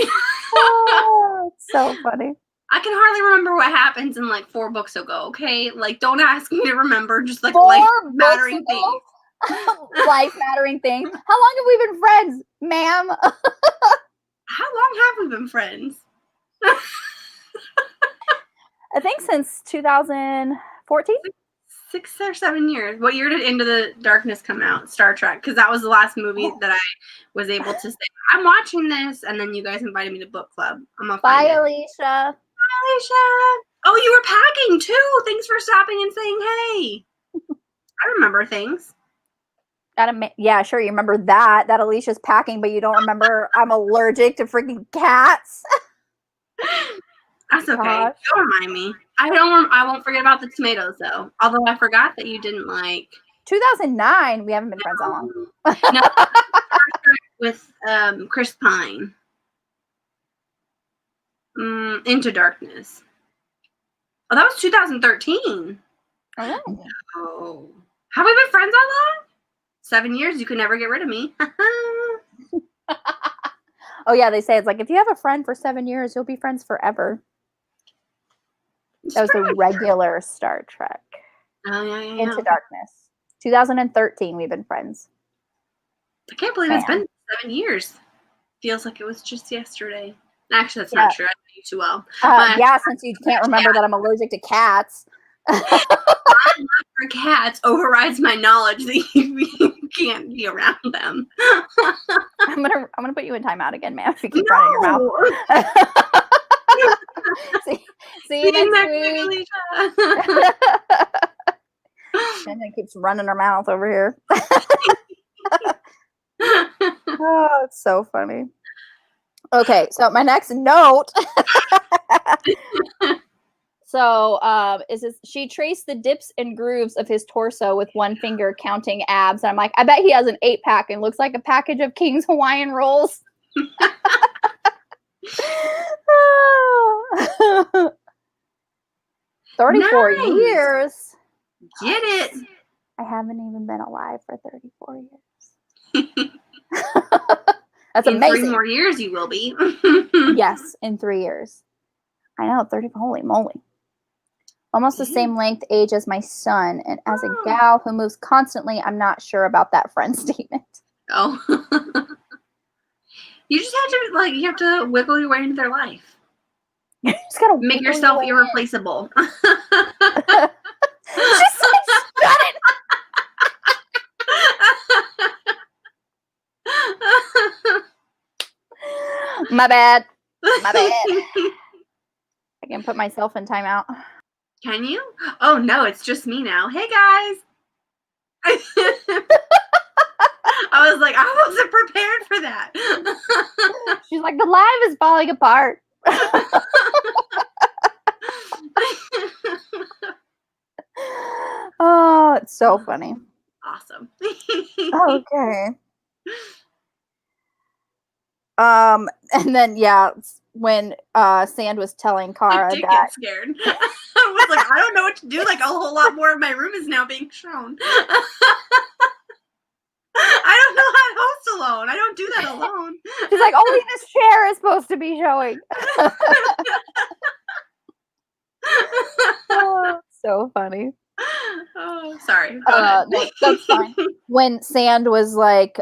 Oh, it's so funny. I can hardly remember what happens in like 4 books ago, okay? Like, don't ask me to remember just like 4 life-mattering things. Life-mattering things. How long have we been friends, ma'am? How long have we been friends? I think since 2014. 6 or 7 years. What year did Into the Darkness come out? Star Trek, because that was the last movie that I was able to say, I'm watching this, and then you guys invited me to book club. I'm gonna find it. Alicia. Bye, Alicia. Oh, you were packing too. Thanks for stopping and saying hey. I remember things. Yeah, sure. You remember that Alicia's packing, but you don't remember I'm allergic to freaking cats. That's okay. Gosh. Don't remind me. I won't forget about the tomatoes though. Although I forgot that you didn't like 2009. We haven't been friends that long. No, with Chris Pine. Into Darkness. Oh, that was 2013. Oh. Oh. Have we been friends that long? 7 years. You could never get rid of me. Oh yeah, they say it's like if you have a friend for 7 years, you'll be friends forever. That was the regular Star Trek. Oh yeah. Into Darkness. 2013. We've been friends. I can't believe it's been 7 years. Feels like it was just yesterday. Actually, that's not true. I know you too well. Yeah, since you can't remember that I'm allergic to cats. My love for cats overrides my knowledge that you can't be around them. I'm gonna put you in timeout again, ma'am, if you keep running your mouth. see you next week. And it keeps running her mouth over here. Oh, it's so funny. Okay, so my next note. So is this, she traced the dips and grooves of his torso with one finger, counting abs. And I'm like, I bet he has an 8-pack and looks like a package of King's Hawaiian rolls. 34 years. Get it. I haven't even been alive for 34 years. That's amazing. 3 more years you will be. Yes, in 3 years. I know, 30. Holy moly. Almost the same length age as my son. And as a gal who moves constantly, I'm not sure about that friend statement. Oh. You just have to, you have to wiggle your way into their life. You just gotta make yourself irreplaceable. Just shut it. My bad. I can put myself in timeout. Can you? Oh no, it's just me now. Hey guys. I was like, I wasn't prepared for that. She's like, the live is falling apart. Oh, it's so funny. Awesome. Okay. And then when Sand was telling Kara I did that get scared. I was like, I don't know what to do. Like a whole lot more of my room is now being shown. I don't know how to host alone. I don't do that alone. She's like, only this chair is supposed to be showing. Oh, so funny. Oh, sorry. No, that's fine. When Sand was like,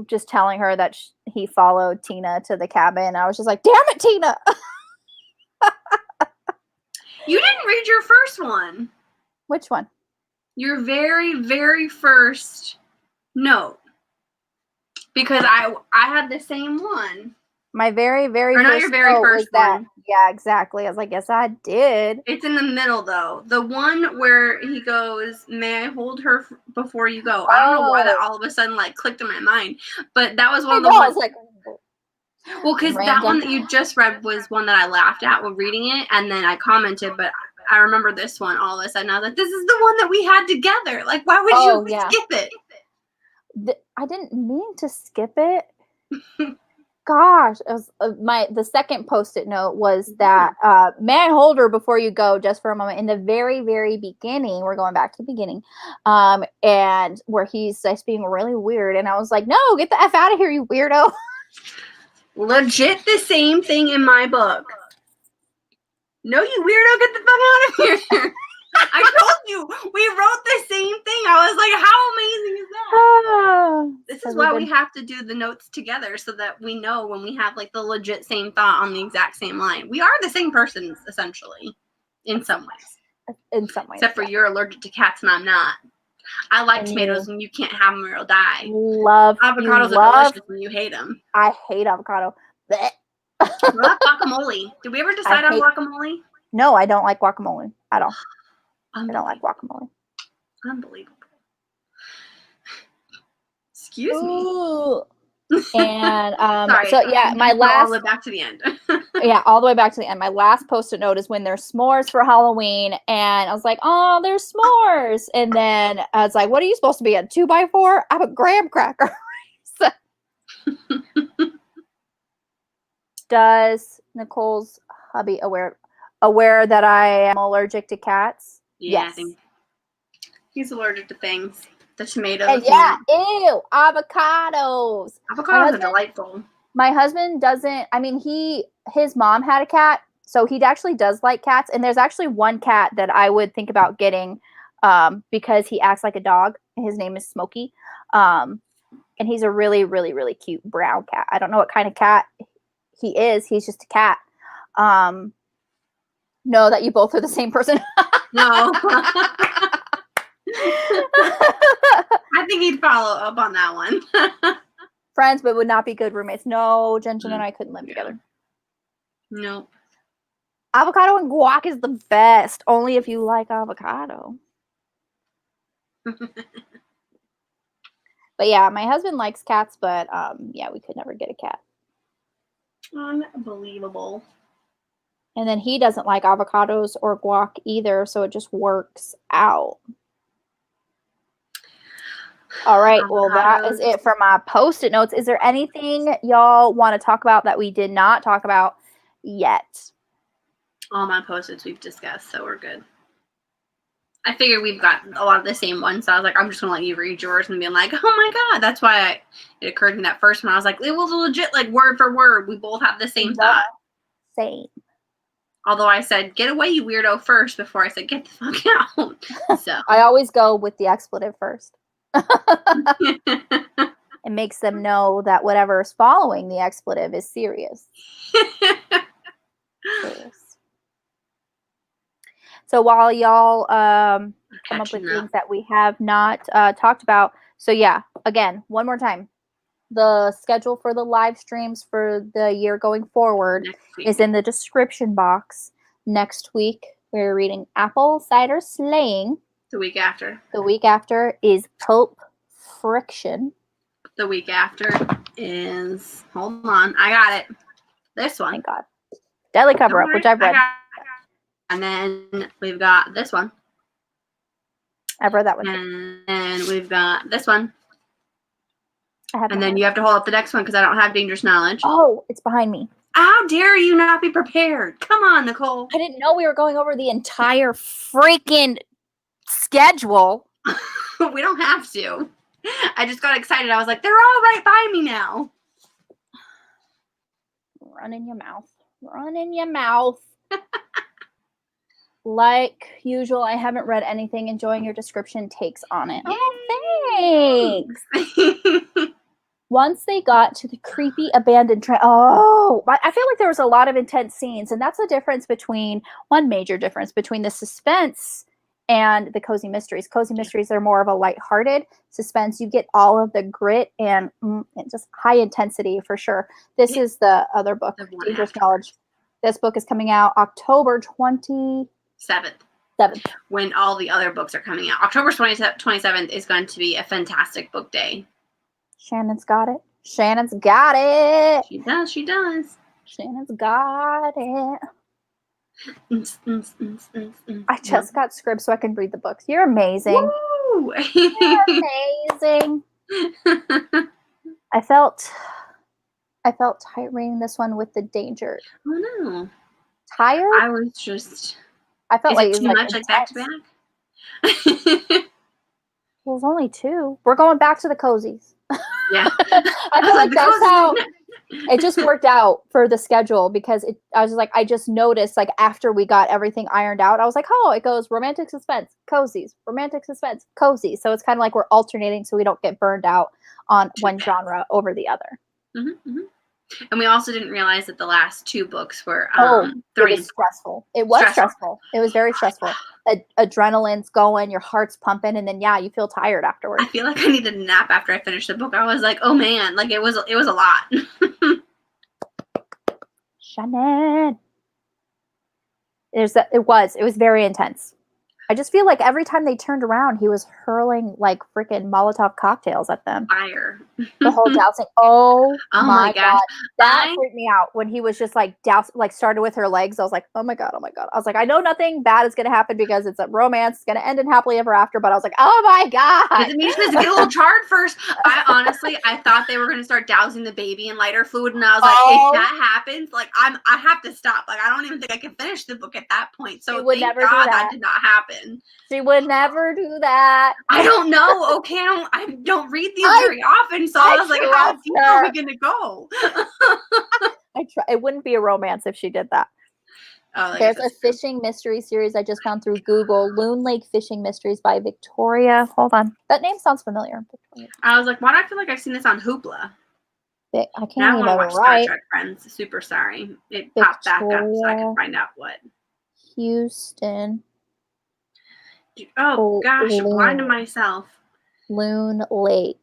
just telling her that he followed Tina to the cabin, I was just like, damn it, Tina. You didn't read your first one. Which one? Your very, very first note. Because I had the same one. My very, very or first not your very note first was one. Yeah, exactly. I was like, yes, I did. It's in the middle, though. The one where he goes, "May I hold her before you go?" I don't know why that all of a sudden like clicked in my mind, but that was one of the ones. I was like, well, because that one that you just read was one that I laughed at while reading it, and then I commented, but I remember this one all of a sudden. I was like, "This is the one that we had together. Like, why would you skip it?" I didn't mean to skip it. Gosh, it was the second Post-it note was that may I hold her before you go just for a moment in the very, very beginning. We're going back to the beginning, and where he's just being really weird, and I was like, no, get the F out of here, you weirdo. Legit the same thing in my book. No, you weirdo, get the fuck out of here. I told you, we wrote the same thing. I was like, how amazing is that? This is why we have to do the notes together so that we know when we have like the legit same thought on the exact same line. We are the same persons, essentially, in some ways. In some ways. Except for you're allergic to cats and I'm not. I like tomatoes and you can't have them or you'll die. Avocados are delicious and you hate them. I hate avocado. Guacamole. Did we ever decide on guacamole? No, I don't like guacamole at all. I don't like guacamole. Unbelievable. Excuse me. And sorry, so yeah, my last all the way back to the end. Yeah, all the way back to the end. My last Post-it note is when there's s'mores for Halloween, and I was like, "Oh, there's s'mores!" And then I was like, "What are you supposed to be, a 2x4?" I'm a graham cracker. Does Nicole's hubby aware that I am allergic to cats? Yeah, yes. I think he's allergic to things. The tomatoes. And yeah, ew, avocados. Avocados are delightful. My husband doesn't. I mean, his mom had a cat, so he actually does like cats. And there's actually one cat that I would think about getting, because he acts like a dog. His name is Smokey, and he's a really, really, really cute brown cat. I don't know what kind of cat he is. He's just a cat. Know that you both are the same person. No. I think he'd follow up on that one. Friends, but would not be good roommates. No, Jen and I couldn't live together. Nope. Avocado and guac is the best. Only if you like avocado. But yeah, my husband likes cats, but yeah, we could never get a cat. Unbelievable. And then he doesn't like avocados or guac either, so it just works out. All right, well, that is it for my Post-it notes. Is there anything y'all want to talk about that we did not talk about yet? All my Post-its we've discussed, so we're good. I figured we've got a lot of the same ones, so I was like, I'm just going to let you read yours and be like, oh my God. That's why it occurred to me that first one. I was like, it was legit, like word for word. We both have the same thought. Same. Although I said, get away, you weirdo, first before I said, get the fuck out. So I always go with the expletive first. It makes them know that whatever is following the expletive is serious. So while y'all come up with things that we have not talked about, so yeah, again, one more time, the schedule for the live streams for the year going forward is in the description box. Next week, we're reading Apple Cider Slaying. The week after. The week after is Pulp Friction. The week after is, hold on, I got it. This one. Thank God. Deadly Cover Up, which I've read. And then we've got this one. I've read that one. And we've got this one. And then you have to hold up the next one because I don't have Dangerous Knowledge. Oh, it's behind me. How dare you not be prepared? Come on, Nicole. I didn't know we were going over the entire freaking schedule. We don't have to. I just got excited. I was like, they're all right by me now. Run in your mouth. Run in your mouth. Like usual, I haven't read anything. Enjoying your description takes on it. Oh, thanks. Once they got to the creepy abandoned train. Oh, I feel like there was a lot of intense scenes. And that's the difference between, one major difference between the suspense and the cozy mysteries. Cozy mysteries are more of a lighthearted suspense. You get all of the grit and just high intensity for sure. This is the other book, Dangerous Knowledge. This book is coming out October 27th. 7th. When all the other books are coming out. October 27th is going to be a fantastic book day. Shannon's got it. Shannon's got it. She does. She does. Shannon's got it. I just got scribs so I can read the books. You're amazing. Woo! You're amazing. I felt tired reading this one with the danger. Oh no. Tired? I was just. I felt like it it too was much like back to back. It was only 2. We're going back to the cozies. Yeah. I feel like that's how it just worked out for the schedule because I was just like, I just noticed like after we got everything ironed out, I was like, oh, it goes romantic suspense, cozies, romantic suspense, cozy. So it's kind of like we're alternating so we don't get burned out on one genre over the other. Mm-hmm, mm-hmm. And we also didn't realize that the last 2 books were it was stressful. It was stressful. It was very stressful. Adrenaline's going, your heart's pumping, and then you feel tired afterwards. I feel like I needed a nap after I finished the book. I was like, oh man, like it was a lot. Shannon. It was very intense. I just feel like every time they turned around, he was hurling like freaking Molotov cocktails at them. Fire. The whole dousing. Oh my gosh. God. That freaked me out when he was just like started with her legs. I was like, oh my God. I was like, I know nothing bad is going to happen because it's a romance. It's going to end in happily ever after. But I was like, oh my God. Doesn't mean she's going to get a little charred first. I thought they were going to start dousing the baby in lighter fluid. And I was like, if that happens, like I have to stop. Like, I don't even think I can finish the book at that point. So thank God that did not happen. She would never do that. I don't know. Okay, I don't read these very often, so I was like, how deep are we gonna go? It wouldn't be a romance if she did that. Oh, there's a fishing mystery series I just found through Google, Loon Lake Fishing Mysteries by Victoria. Hold on, that name sounds familiar. Victoria. I was like, why do I feel like I've seen this on Hoopla? I can't even watch Star Trek Friends. Super sorry, it popped back up so I can find out what. Houston. Oh gosh, I'm blind to myself. Loon Lake.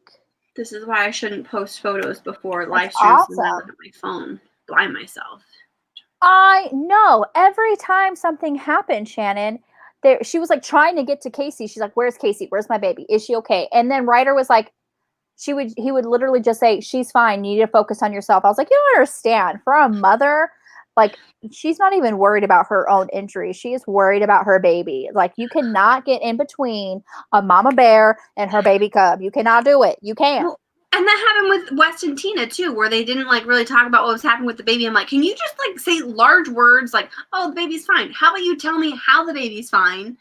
This is why I shouldn't post photos before live streams and then look at my phone. Blind myself. I know. Every time something happened, Shannon, she was like trying to get to Casey. She's like, "Where's Casey? Where's my baby? Is she okay?" And then Ryder was like, he would literally just say, "She's fine. You need to focus on yourself." I was like, "You don't understand. For a mother, like she's not even worried about her own injury. She is worried about her baby. Like you cannot get in between a mama bear and her baby cub. You cannot do it. You can't." Well, and that happened with West and Tina too, where they didn't like really talk about what was happening with the baby. I'm like, can you just like say large words like, "Oh, the baby's fine." How about you tell me how the baby's fine?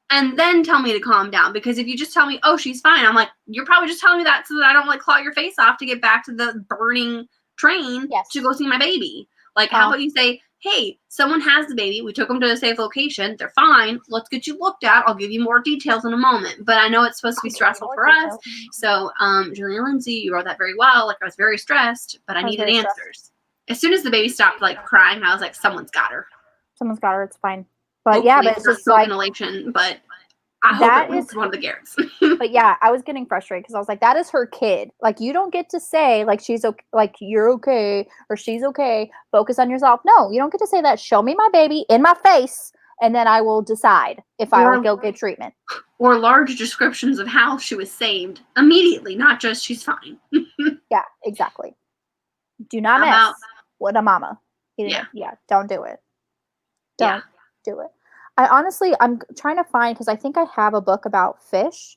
And then tell me to calm down. Because if you just tell me, "Oh, she's fine," I'm like, you're probably just telling me that so that I don't like claw your face off to get back to the burning train to go see my baby. Like, how about you say, "Hey, someone has the baby. We took them to a safe location. They're fine. Let's get you looked at. I'll give you more details in a moment." But I know it's supposed to be stressful for us. So, Julie Anne Lindsey, you wrote that very well. Like, I was very stressed, but I needed answers. As soon as the baby stopped, like, crying, I was like, someone's got her. Someone's got her. It's fine. But hopefully, but it's just like inhalation, but I hope it was one of the Garretts. But yeah, I was getting frustrated because I was like, that is her kid. Like, you don't get to say like she's okay, like you're okay or she's okay. Focus on yourself. No, you don't get to say that. Show me my baby in my face, and then I will decide if I will go get treatment. Or large descriptions of how she was saved immediately, not just she's fine. Yeah, exactly. Do not mess with a mama. Yeah, don't do it. Don't do it. I'm trying to find, because I think I have a book about fish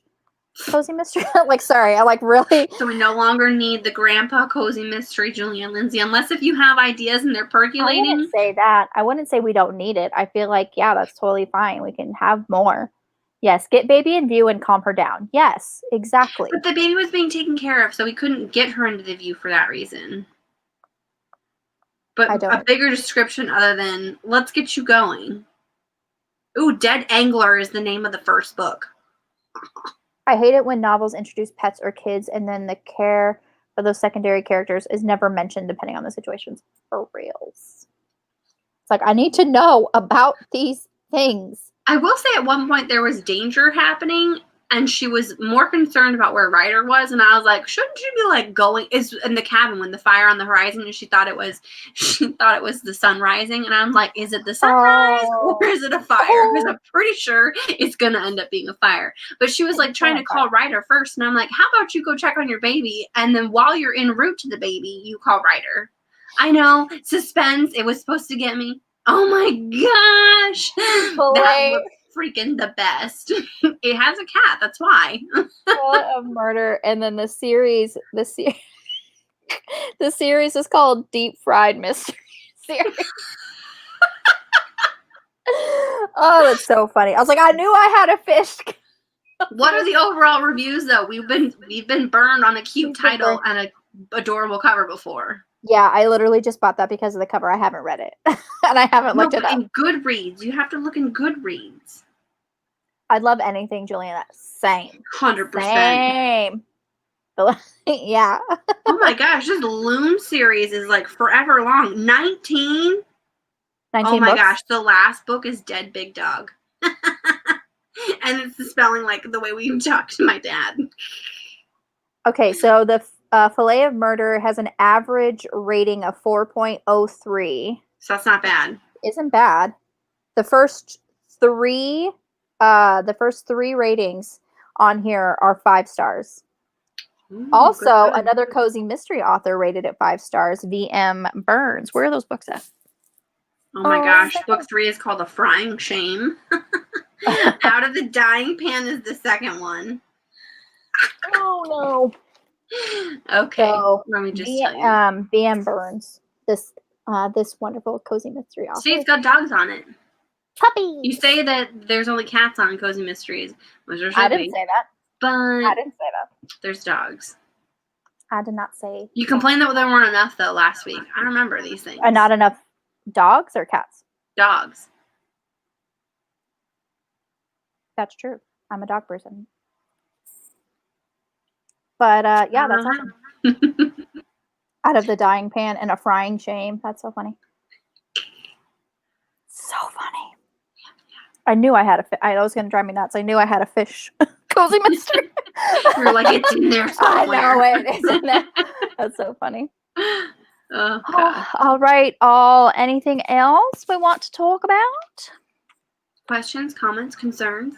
cozy mystery. Like, sorry, I like really. So we no longer need the grandpa cozy mystery, Julie Anne Lindsey, unless if you have ideas and they're percolating. I wouldn't say that. I wouldn't say we don't need it. I feel like, yeah, that's totally fine. We can have more. Yes, get baby in view and calm her down. Yes, exactly. But the baby was being taken care of, so we couldn't get her into the view for that reason. But a bigger description other than, let's get you going. Ooh, Dead Angler is the name of the first book. I hate it when novels introduce pets or kids and then the care for those secondary characters is never mentioned depending on the situations. For reals. It's like, I need to know about these things. I will say at one point there was danger happening and she was more concerned about where Ryder was, and I was like, shouldn't you be like going is in the cabin when the fire on the horizon, and she thought it was the sun rising, and I'm like, is it the sunrise or is it a fire? Because I'm pretty sure it's gonna end up being a fire. But she was like trying to call Ryder first, and I'm like, how about you go check on your baby, and then while you're en route to the baby, you call Ryder. I know, suspense. It was supposed to get me. Oh my gosh, that was freaking the best. It has a cat, that's why. Of murder, and then the series is called Deep Fried Mystery Series. Oh, that's so funny. I was like, I knew I had a fish. What are the overall reviews though? We've been burned on a cute title and a adorable cover before. Yeah, I literally just bought that because of the cover. I haven't read it. And I haven't looked it up. In Goodreads. You have to look in Goodreads. I'd love anything, Julie Anne. Same. 100%. Same. Yeah. Oh my gosh, this Loom series is like forever long. 19? Oh my gosh, the last book is Dead Big Dog. And it's the spelling like the way we talk to my dad. Okay, so the Fillet of Murder has an average rating of 4.03. So that's not bad. Isn't bad. The first three ratings on here are 5 stars. Ooh, also, good. Another cozy mystery author rated it 5 stars, V.M. Burns. Where are those books at? Oh my gosh, book 3 is called The Frying Shame. Out of the Dying Pan is the second one. Oh no. Okay, so, let me just tell you. V.M. Burns, this wonderful cozy mystery author. See, it's got dogs on it. Puppies. You say that there's only cats on Cozy Mysteries. I didn't say that. But I didn't say that. There's dogs. I did not say. You complained that there weren't enough though last week. I remember these things. Not enough dogs or cats? Dogs. That's true. I'm a dog person. But yeah, that's awesome. Out of the Dying Pan and a Frying Shame. That's so funny. So funny. I knew I had a I was going to drive me nuts. I knew I had a fish cozy mystery. You're like, it's in there somewhere. I know it. It's in there. That's so funny. All right. Anything else we want to talk about? Questions, comments, concerns?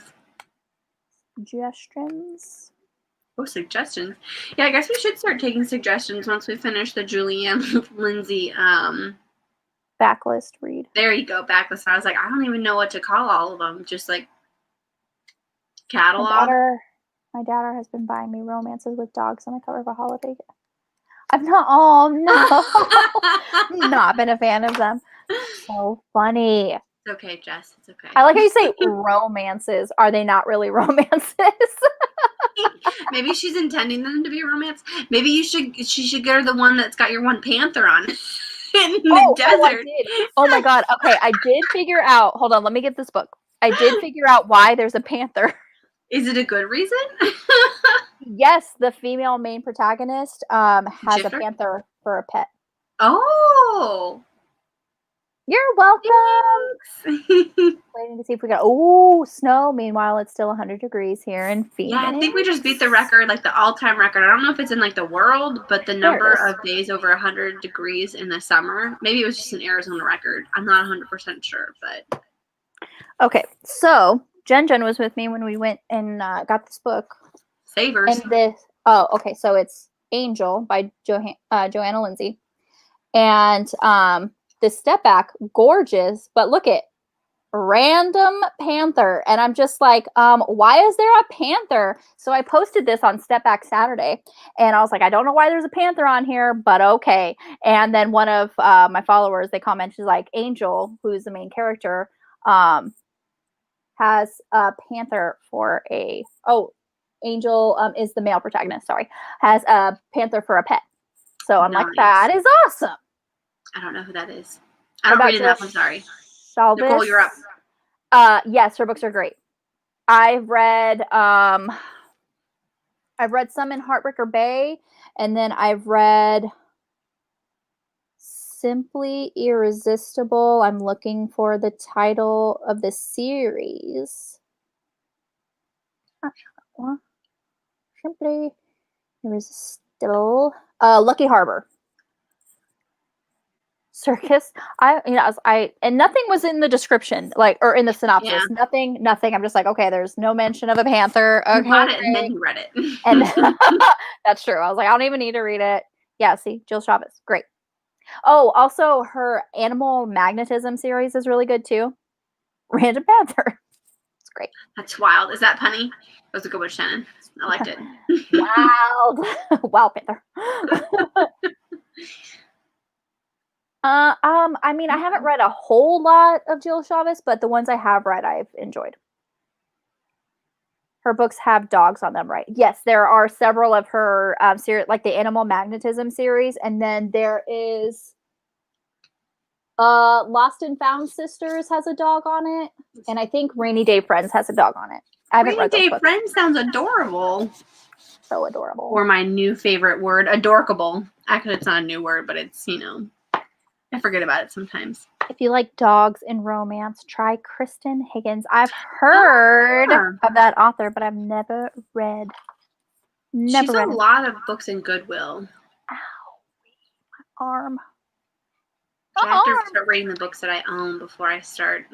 Suggestions? Oh, suggestions. Yeah, I guess we should start taking suggestions once we finish the Julie Anne Lindsey backlist read. There you go, backlist. I was like, I don't even know what to call all of them. Just like catalog. My daughter has been buying me romances with dogs on the cover of a holiday. I've not. Oh no, not been a fan of them. So funny. It's okay, Jess. It's okay. I like how you say romances. Are they not really romances? Maybe she's intending them to be a romance. Maybe she should get her the one that's got your one panther on. In the desert. Oh my god. Okay, I did figure out. Hold on, let me get this book. I did figure out why there's a panther. Is it a good reason? Yes, the female main protagonist has a panther for a pet. Oh. You're welcome. Waiting to see if we got snow. Meanwhile, it's still 100 degrees here in Phoenix. Yeah, I think we just beat the record, like the all-time record. I don't know if it's in like the world, but the number of days over 100 degrees in the summer. Maybe it was just an Arizona record. I'm not 100% sure, but okay. So Jen was with me when we went and got this book. Savers. And okay. So it's Angel by Joanna Lindsey, and the step back, gorgeous, but look at random panther. And I'm just like, why is there a panther? So I posted this on Step Back Saturday, and I was like, I don't know why there's a panther on here, but okay. And then one of my followers, they commented like, Angel, who's the main character, has a panther for Angel is the male protagonist, has a panther for a pet. So I'm like, that is awesome. I don't know who that is. I don't read enough. I'm sorry. Shalvis. Nicole, you're up. Yes, her books are great. I've read some in Heartbreaker Bay, and then I've read Simply Irresistible. I'm looking for the title of the series. Simply irresistible. Lucky Harbor. Circus. And nothing was in the description, like, or in the synopsis. Yeah. Nothing. I'm just like, okay, there's no mention of a panther. Okay, you bought it and then you read it. and that's true. I was like, I don't even need to read it. Yeah, see, Jill Chavez, great. Oh, also her Animal Magnetism series is really good too. Random Panther. It's great. That's wild. Is that punny? That was a good one, Shannon. I liked it. Wild. Wild Panther. I mean, I haven't read a whole lot of Jill Chavez, but the ones I have read, I've enjoyed. Her books have dogs on them, right? Yes, there are several of her series, like the Animal Magnetism series, and then there is Lost and Found Sisters has a dog on it, and I think Rainy Day Friends has a dog on it. I haven't read those Rainy Day books. Friends sounds adorable. So adorable. Or my new favorite word, adorkable. Actually, it's not a new word, but it's, I forget about it sometimes. If you like dogs and romance, try Kristen Higgins. I've heard of that author, but I've never read. She's a lot of books in Goodwill. Ow, my arm. I have to start reading the books that I own before I start,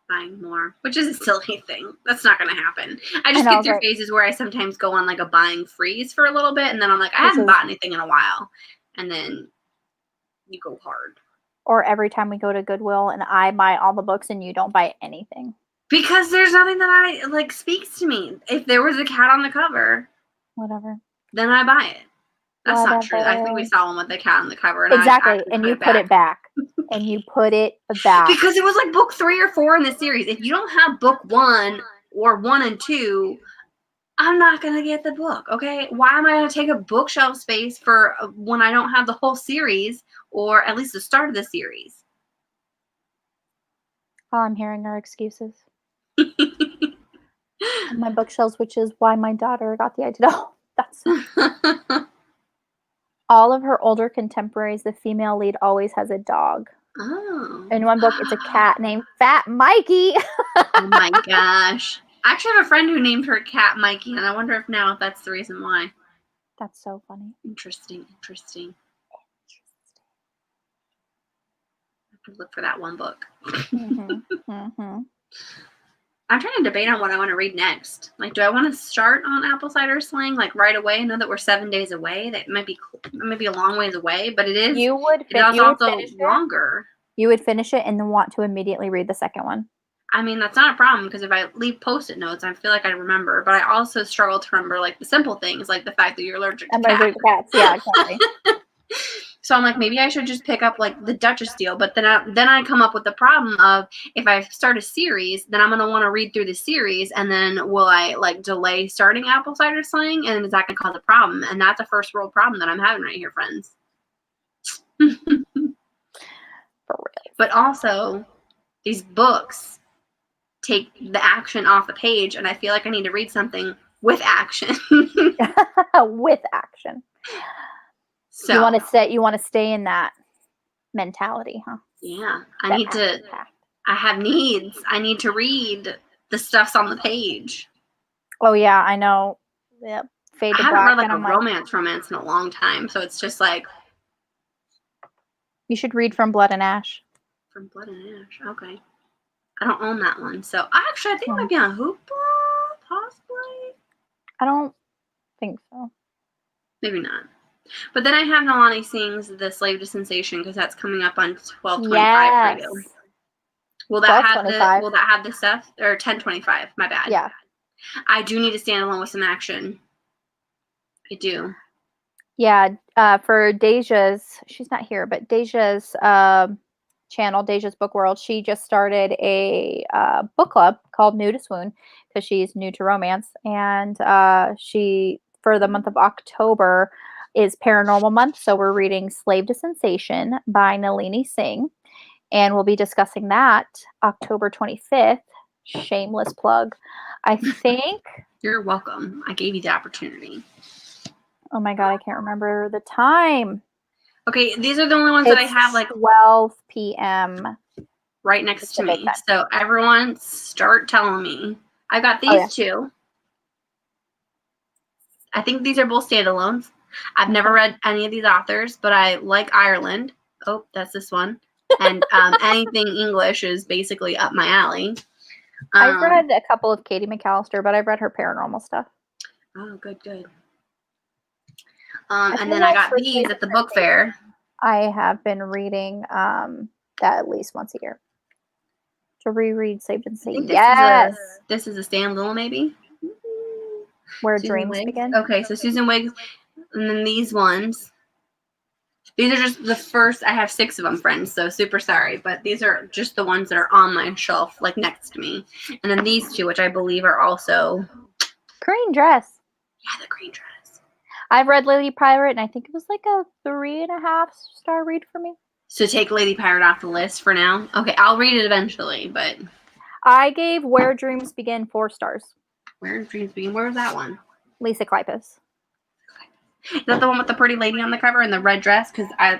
buying more, which is a silly thing. That's not going to happen. I just get through phases where I sometimes go on like a buying freeze for a little bit, and then I'm like, I haven't bought anything in a while, and then you go hard. Or every time we go to Goodwill and I buy all the books and you don't buy anything. Because there's nothing that speaks to me. If there was a cat on the cover, whatever, then I buy it. That's not true. I think we saw one with the cat on the cover. And exactly. And you put it back. And you put it back. Because it was like book 3 or 4 in the series. If you don't have book 1 or 1 and 2, I'm not going to get the book, okay? Why am I going to take a bookshelf space for when I don't have the whole series, or at least the start of the series? All I'm hearing are excuses. On my bookshelves, which is why my daughter got the idea. Oh, that's all of her older contemporaries, the female lead always has a dog. Oh. In one book, it's a cat named Fat Mikey. Oh my gosh. I actually have a friend who named her cat Mikey, and I wonder if that's the reason why. That's so funny. Interesting. I could look for that one book. I'm trying to debate on what I want to read next. Like, do I want to start on Apple Cider Slang like right away? I know that we're 7 days away. That might be a long ways away, but it is. It's also longer. You would finish it and then want to immediately read the second one. I mean, that's not a problem, because if I leave Post-it notes, I feel like I remember. But I also struggle to remember like the simple things, like the fact that you're allergic to cats. Yeah, exactly. So I'm like, maybe I should just pick up like the Duchess deal. But then I come up with the problem of, if I start a series, then I'm going to want to read through the series. And then will I like delay starting Apple Cider Slang? And is that going to cause a problem? And that's a first world problem that I'm having right here, friends. For real. But also, these books take the action off the page. And I feel like I need to read something with action. With action. So you want to stay in that mentality, huh? Yeah. I have needs. I need to read the stuff's on the page. Oh yeah, I know. Yep. Fade to Black. I haven't read like a romance in a long time, so it's just like, you should read From Blood and Ash. From Blood and Ash, okay. I don't own that one, so I think it might be on Hoopla, possibly. I don't think so. Maybe not. But then I have Nalani Singh's The Slave to Sensation, because that's coming up on 12/25 for you. Will that have the stuff, or 10/25? My bad. Yeah. I do need to stand alone with some action. I do. Yeah. For Deja's, she's not here, but Deja's channel, Deja's Book World, she just started a book club called New to Swoon, because she's new to romance, and she, for the month of October, is Paranormal Month, so we're reading Slave to Sensation by Nalini Singh, and we'll be discussing that October 25th. Shameless plug, I think. You're welcome. I gave you the opportunity. Oh my god, I can't remember the time. Okay, these are the only ones that I have, like 12 p.m. right next to me. So everyone start telling me. I got these two. I think these are both standalones. I've never read any of these authors, but I like Ireland. Oh, that's this one. And anything English is basically up my alley. I've read a couple of Katie McAllister, but I've read her paranormal stuff. Oh, good. And then I got these at the book fair. I have been reading that at least once a year. To reread Saved and Say yes. This is a standalone, maybe? Where Dreams Begin. Okay, so Susan Wiggs, and then these ones. These are just the first. I have 6 of them, friends, so super sorry. But these are just the ones that are on my shelf, like next to me. And then these 2, which I believe are also... Green Dress. Yeah, the Green Dress. I've read Lady Pirate, and I think it was like a 3.5 star read for me. So take Lady Pirate off the list for now? Okay, I'll read it eventually, but... I gave Where Dreams Begin 4 stars. Where Dreams Begin? Where was that one? Lisa Kleypas. Is that the one with the pretty lady on the cover and the red dress? Because I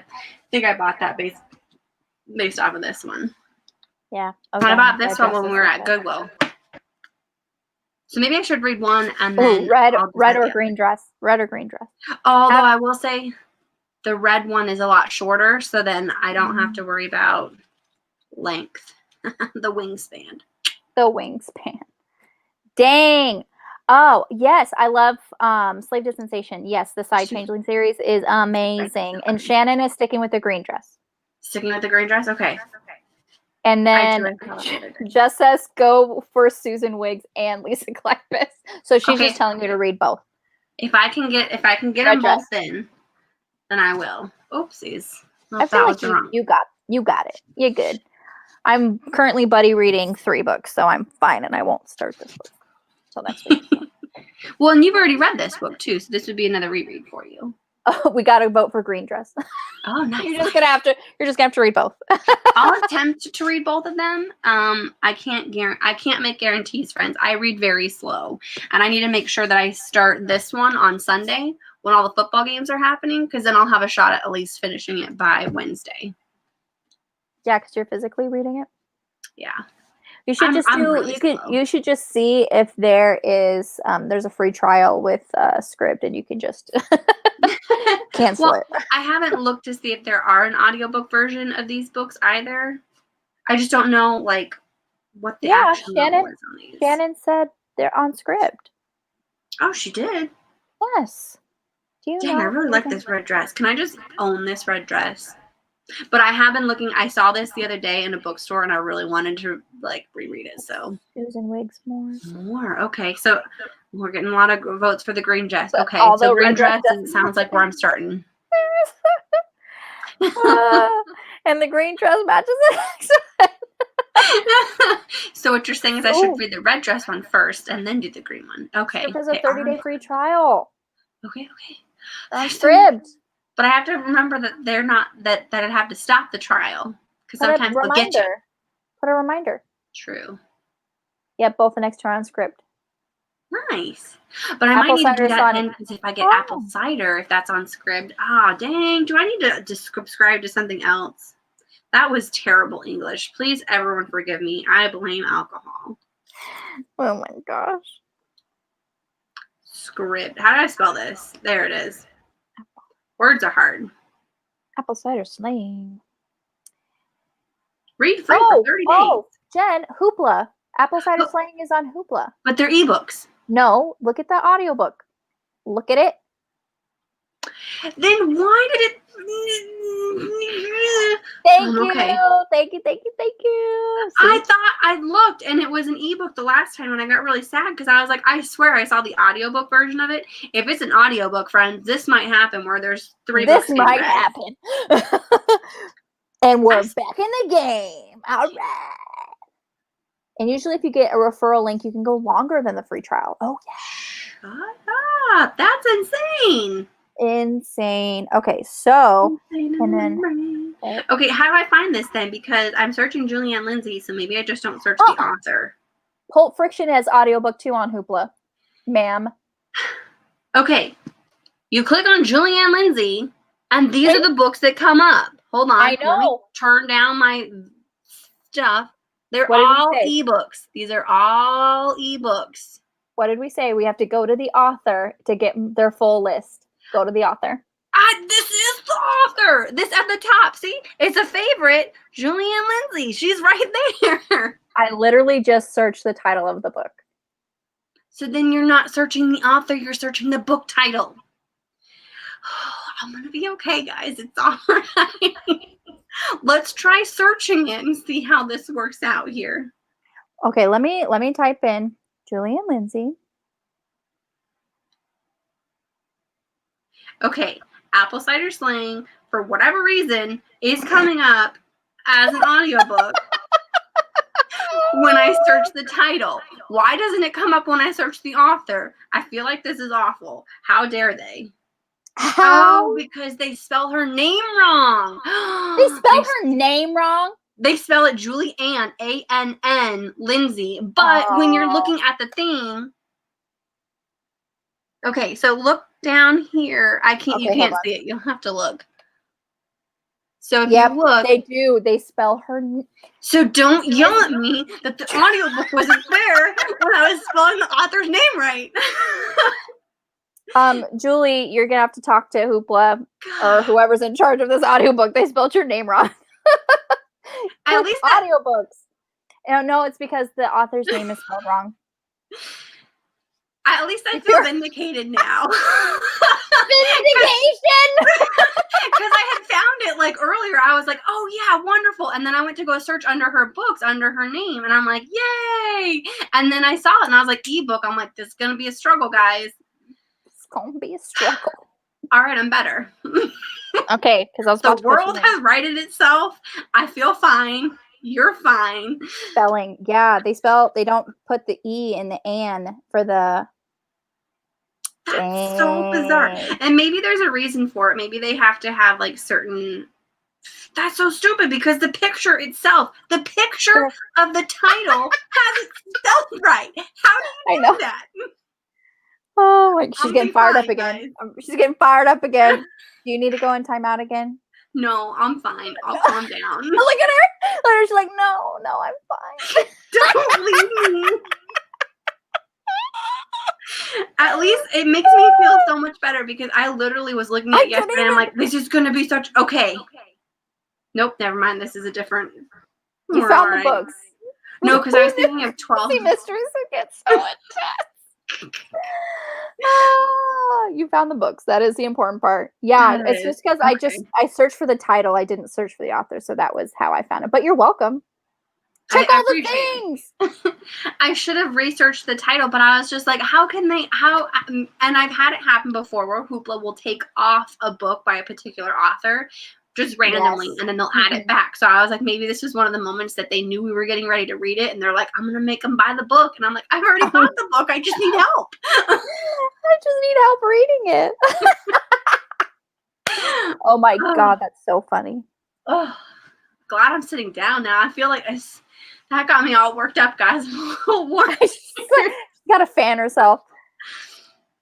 think I bought that based off of this one. Yeah. Okay. I bought this one when we were at Goodwill. So maybe I should read one and then... red or green dress. Red or green dress. Although I will say the red one is a lot shorter, so then I don't have to worry about length. The wingspan. The wingspan. Dang. Oh, yes. I love Slave to Sensation. Yes, the Side Changeling series is amazing. And Shannon is sticking with the green dress. Sticking with the green dress? Okay. And then just says go for Susan Wiggs and Lisa Kleypas. So she's just telling me to read both. If I can get them both in, then I will. Oopsies. I feel like you got it. You're good. I'm currently buddy reading 3 books, so I'm fine, and I won't start this book until next week. Well, and you've already read this book too, so this would be another reread for you. Oh, we got to vote for green dress. Oh, nice. You're just gonna have to read both. I'll attempt to read both of them. I can't make guarantees, friends. I read very slow, and I need to make sure that I start this one on Sunday when all the football games are happening, because then I'll have a shot at least finishing it by Wednesday. Yeah, because you're physically reading it. Yeah. You should you should just see if there is there's a free trial with Scribd, and you can just cancel it. I haven't looked to see if there are an audiobook version of these books either. I just don't know what the action level is on these. Shannon said they're on Scribd. Oh, she did? Yes. Do you know? I really like this red dress. Can I just own this red dress? But I have been looking. I saw this the other day in a bookstore, and I really wanted to reread it. So Susan Wiggs more. Okay, so we're getting a lot of votes for the green dress. Okay, so green dress sounds like where I'm starting. And the green dress matches it. So what you're saying is I should read the red dress one first, and then do the green one. Okay. There's a 30-day free trial. Okay. Scribd. But I have to remember that they're not that I'd have to stop the trial because sometimes they'll get you. Put a reminder. True. Yeah, both the next two are on Scribd. Nice. But I might need to do that then because if I get apple cider, if that's on Scribd, dang, do I need to subscribe to something else? That was terrible English. Please, everyone forgive me. I blame alcohol. Oh my gosh. Scribd. How do I spell this? There it is. Words are hard. Apple cider slang. Read free for 30 days. Oh, Jen, Hoopla. Apple cider slang is on Hoopla. But they're ebooks. No, look at the audiobook. Look at it. Then why did it... Thank you. I thought I looked and it was an ebook the last time, and I got really sad because I was like, I swear I saw the audiobook version of it. If it's an audiobook, friends, this might happen where there's 3 books. This might happen. And we're back in the game. All right. And usually if you get a referral link, you can go longer than the free trial. Oh, yeah. Shut up. That's insane. Insane. Okay, so and then okay, how do I find this then? Because I'm searching Julie Anne Lindsey, so maybe I just don't search the author. Pulp Friction has audiobook 2 on Hoopla, ma'am. Okay, you click on Julie Anne Lindsey, and these are the books that come up. Hold on, I know. Let me turn down my stuff. They're all ebooks. These are all ebooks. What did we say? We have to go to the author to get their full list. Go to the author. This is the author. This at the top. See? It's a favorite. Julie Anne Lindsey. She's right there. I literally just searched the title of the book. So then you're not searching the author. You're searching the book title. I'm going to be okay, guys. It's all right. Let's try searching it and see how this works out here. Okay, let me type in Julie Anne Lindsey. Okay, Apple Cider Slang, for whatever reason, is coming up as an audiobook when I search the title. Why doesn't it come up when I search the author? I feel like this is awful. How dare they? How? Oh, because they spell her name wrong. They spell her name wrong? They spell it Julie Anne, A-N-N, Lindsey. But when you're looking at the thing, okay, so look down here. You can't see it. You'll have to look. So if you look, they do. They spell her. So don't yell at me that the audiobook wasn't there when I was spelling the author's name right. Julie, you're gonna have to talk to Hoopla or whoever's in charge of this audiobook. They spelled your name wrong. At least audiobooks. No, it's because the author's name is spelled wrong. At least I feel vindicated now. Vindication! Because I had found it like earlier. I was like, oh yeah, wonderful. And then I went to go search under her books, under her name. And I'm like, yay. And then I saw it and I was like, ebook. I'm like, this is going to be a struggle, guys. It's going to be a struggle. All right, I'm better. Okay, because I was the world has righted itself. I feel fine. You're fine. Spelling. Yeah, they don't put the E in the an for the. That's so bizarre. And maybe there's a reason for it. Maybe they have to have like certain. That's so stupid because the picture itself, the picture of the title has it spelled right. How do you do that? Oh, she's getting fired up again. She's getting fired up again. Do you need to go in timeout again? No, I'm fine. I'll calm down. Look at her. She's like, no, I'm fine. Don't leave me. At least it makes me feel so much better because I literally was looking at it yesterday and I'm like, this is going to be such, okay. Nope, never mind. This is a different. You found the books. No, because I was thinking of 12. Mysteries that get so intense. You found the books. That is the important part. Yeah, it's just because I searched for the title. I didn't search for the author, so that was how I found it. But you're welcome. Check all the things. I should have researched the title, but I was just like, and I've had it happen before where Hoopla will take off a book by a particular author just randomly, and then they'll add it back. So I was like, maybe this was one of the moments that they knew we were getting ready to read it, and they're like, I'm going to make them buy the book. And I'm like, I've already bought the book. I just need help. I just need help reading it. Oh my God, that's so funny. Oh, glad I'm sitting down now. I feel like that got me all worked up, guys. Got to fan herself.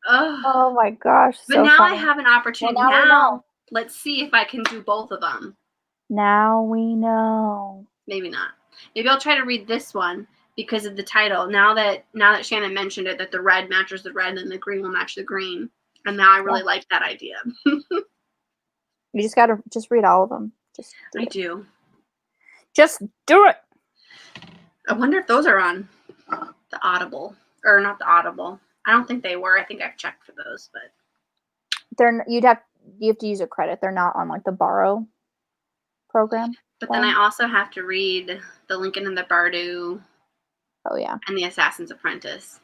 Oh my gosh. But now funny. I have an opportunity. Well, now let's see if I can do both of them. Now we know. Maybe not. Maybe I'll try to read this one because of the title. Now that Shannon mentioned it, that the red matches the red and the green will match the green. And now I really like that idea. You just got to read all of them. I do. Just do it. I wonder if those are on the Audible or not the Audible. I don't think they were. I think I've checked for those, but you have to use a credit. They're not on like the Borrow program. But then I also have to read The Lincoln and the Bardo. Oh yeah. And The Assassin's Apprentice.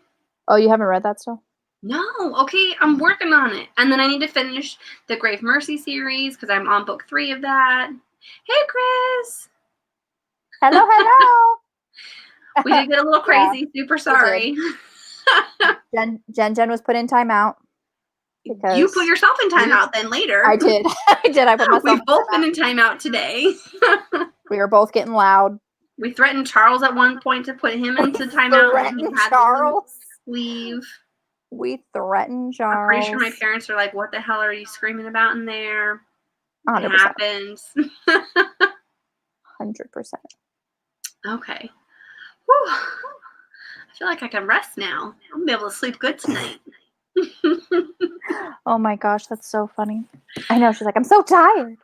Oh, you haven't read that still? No. Okay, I'm working on it. And then I need to finish the Grave Mercy series because I'm on book 3 of that. Hey, Chris. Hello. We did get a little crazy. Yeah, super sorry. Jen was put in timeout. Because you put yourself in timeout then later. I did. I put myself. We've both been in timeout today. We were both getting loud. We threatened Charles at one point to put him into timeout. Threatened Charles. Leave. We threatened Charles. I'm pretty sure my parents are like, "What the hell are you screaming about in there?" 100%. It happens. 100%. Okay. Whew. I feel like I can rest now. I'm gonna be able to sleep good tonight. Oh my gosh, that's so funny. I know, she's like, I'm so tired.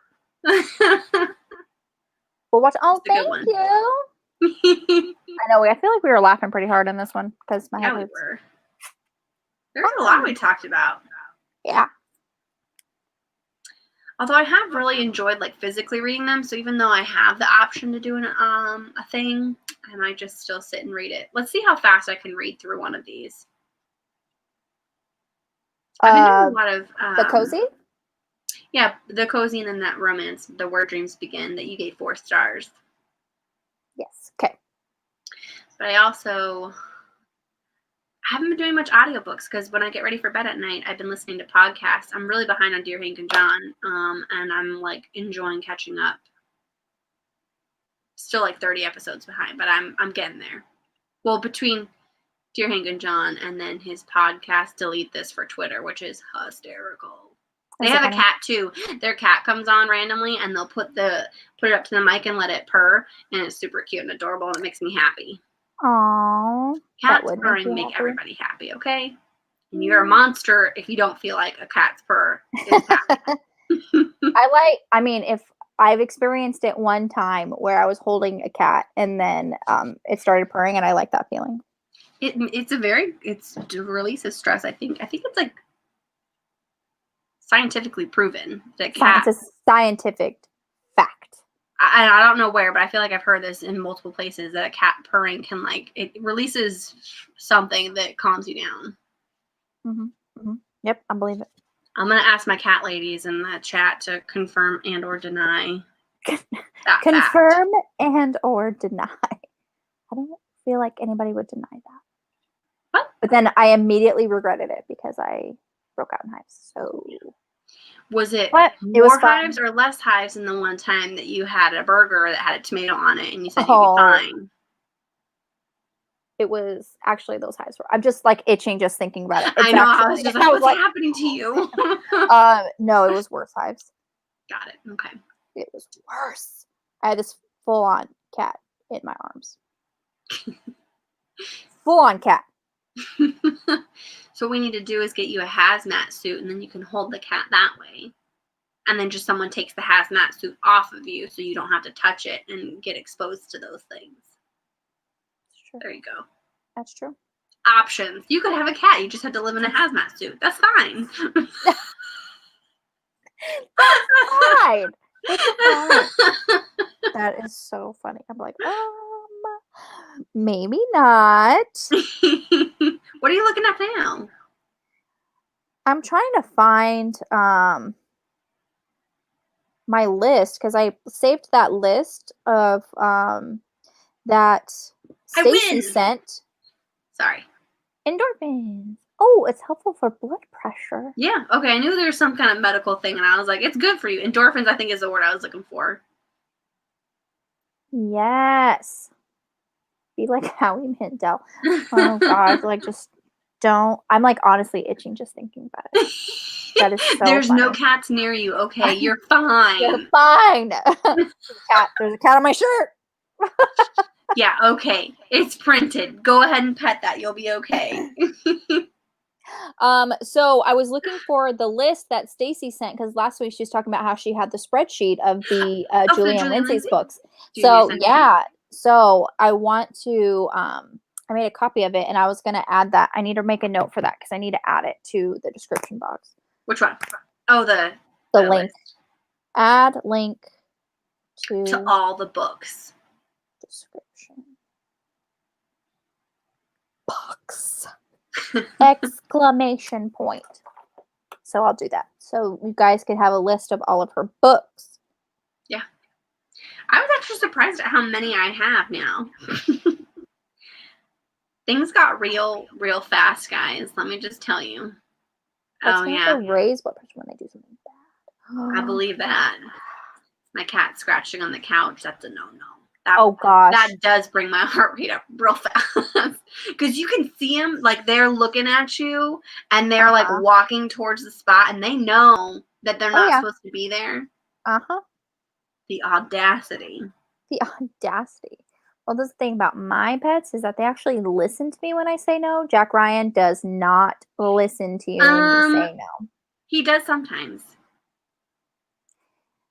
We'll watch. Oh, thank you. I know. I feel like we were laughing pretty hard on this one because my head hurts. We were. There's a lot we talked about. Yeah. Although I have really enjoyed like physically reading them, so even though I have the option to do a thing, I might just still sit and read it. Let's see how fast I can read through one of these. I've been doing a lot of the cozy. Yeah, the cozy and then that romance, The Where Dreams Begin, that you gave 4 stars. Yes. Okay. But I haven't been doing much audiobooks because when I get ready for bed at night, I've been listening to podcasts. I'm really behind on Dear Hank and John, and I'm like enjoying catching up. Still like 30 episodes behind, but I'm getting there. Well, between Dear Hank and John and then his podcast, Delete This for Twitter, which is hysterical. They have a cat too. Their cat comes on randomly and they'll put it up to the mic and let it purr, and it's super cute and adorable and it makes me happy. Aww. Cats purring make everybody happy, okay? And you're a monster if you don't feel like a cat's purr is happy. I mean, if I've experienced it one time where I was holding a cat and then it started purring, and I like that feeling. It's releases stress. I think it's like scientifically proven that cats. It's a scientific fact. I don't know where, but I feel like I've heard this in multiple places that a cat purring can it releases something that calms you down. Mm-hmm. Mm-hmm. Yep, I believe it. I'm gonna ask my cat ladies in the chat to confirm and or deny. Confirm and or deny. I don't feel like anybody would deny that. What? But then I immediately regretted it because I broke out in hives. So was it it was hives or less hives than the one time that you had a burger that had a tomato on it and you said you'd be fine? It was actually those hives. I'm just like itching just thinking about it. I know. I was just like, what's happening to you? No, it was worse hives. Got it. Okay. It was worse. I had this full-on cat in my arms. Full-on cat. So what we need to do is get you a hazmat suit, and then you can hold the cat that way. And then just someone takes the hazmat suit off of you so you don't have to touch it and get exposed to those things. True. There you go. That's true. Options. You could have a cat. You just have to live in a hazmat suit. That's fine. That's fine. It's fine. That is so funny. I'm like, maybe not. What are you looking at now? I'm trying to find my list because I saved that list of that Stacy sent. Sorry. Endorphins. Oh, it's helpful for blood pressure. Yeah. Okay. I knew there was some kind of medical thing, and I was like, it's good for you. Endorphins, I think, is the word I was looking for. Yes. Be like Howie Mandel. Oh gosh, like just don't. I'm like honestly itching just thinking about it. That is so There's funny. no cats near you. Okay, you're fine. You're fine. There's a cat on my shirt. Yeah, okay. It's printed. Go ahead and pet that. You'll be okay. So I was looking for the list that Stacy sent because last week she was talking about how she had the spreadsheet of the Julie Anne Lindsey's books. So yeah. So I want to I made a copy of it and I was going to add that. I need to make a note for that because I need to add it to the description box. Which one? Oh, the link. List. Add link to all the books. Description. Box. Exclamation point. So I'll do that. So you guys could have a list of all of her books. Yeah. I was actually surprised at how many I have now. Things got real fast, guys. Let me just tell you. That's raise blood pressure when they do something bad. I believe that. My cat scratching on the couch. That's a no-no. Oh gosh. That does bring my heart rate up real fast. Because you can see them, like they're looking at you and they're like walking towards the spot and they know that they're not supposed to be there. Uh-huh. The audacity. The audacity. Well, the thing about my pets is that they actually listen to me when I say no. Jack Ryan does not listen to you when you say no. He does sometimes.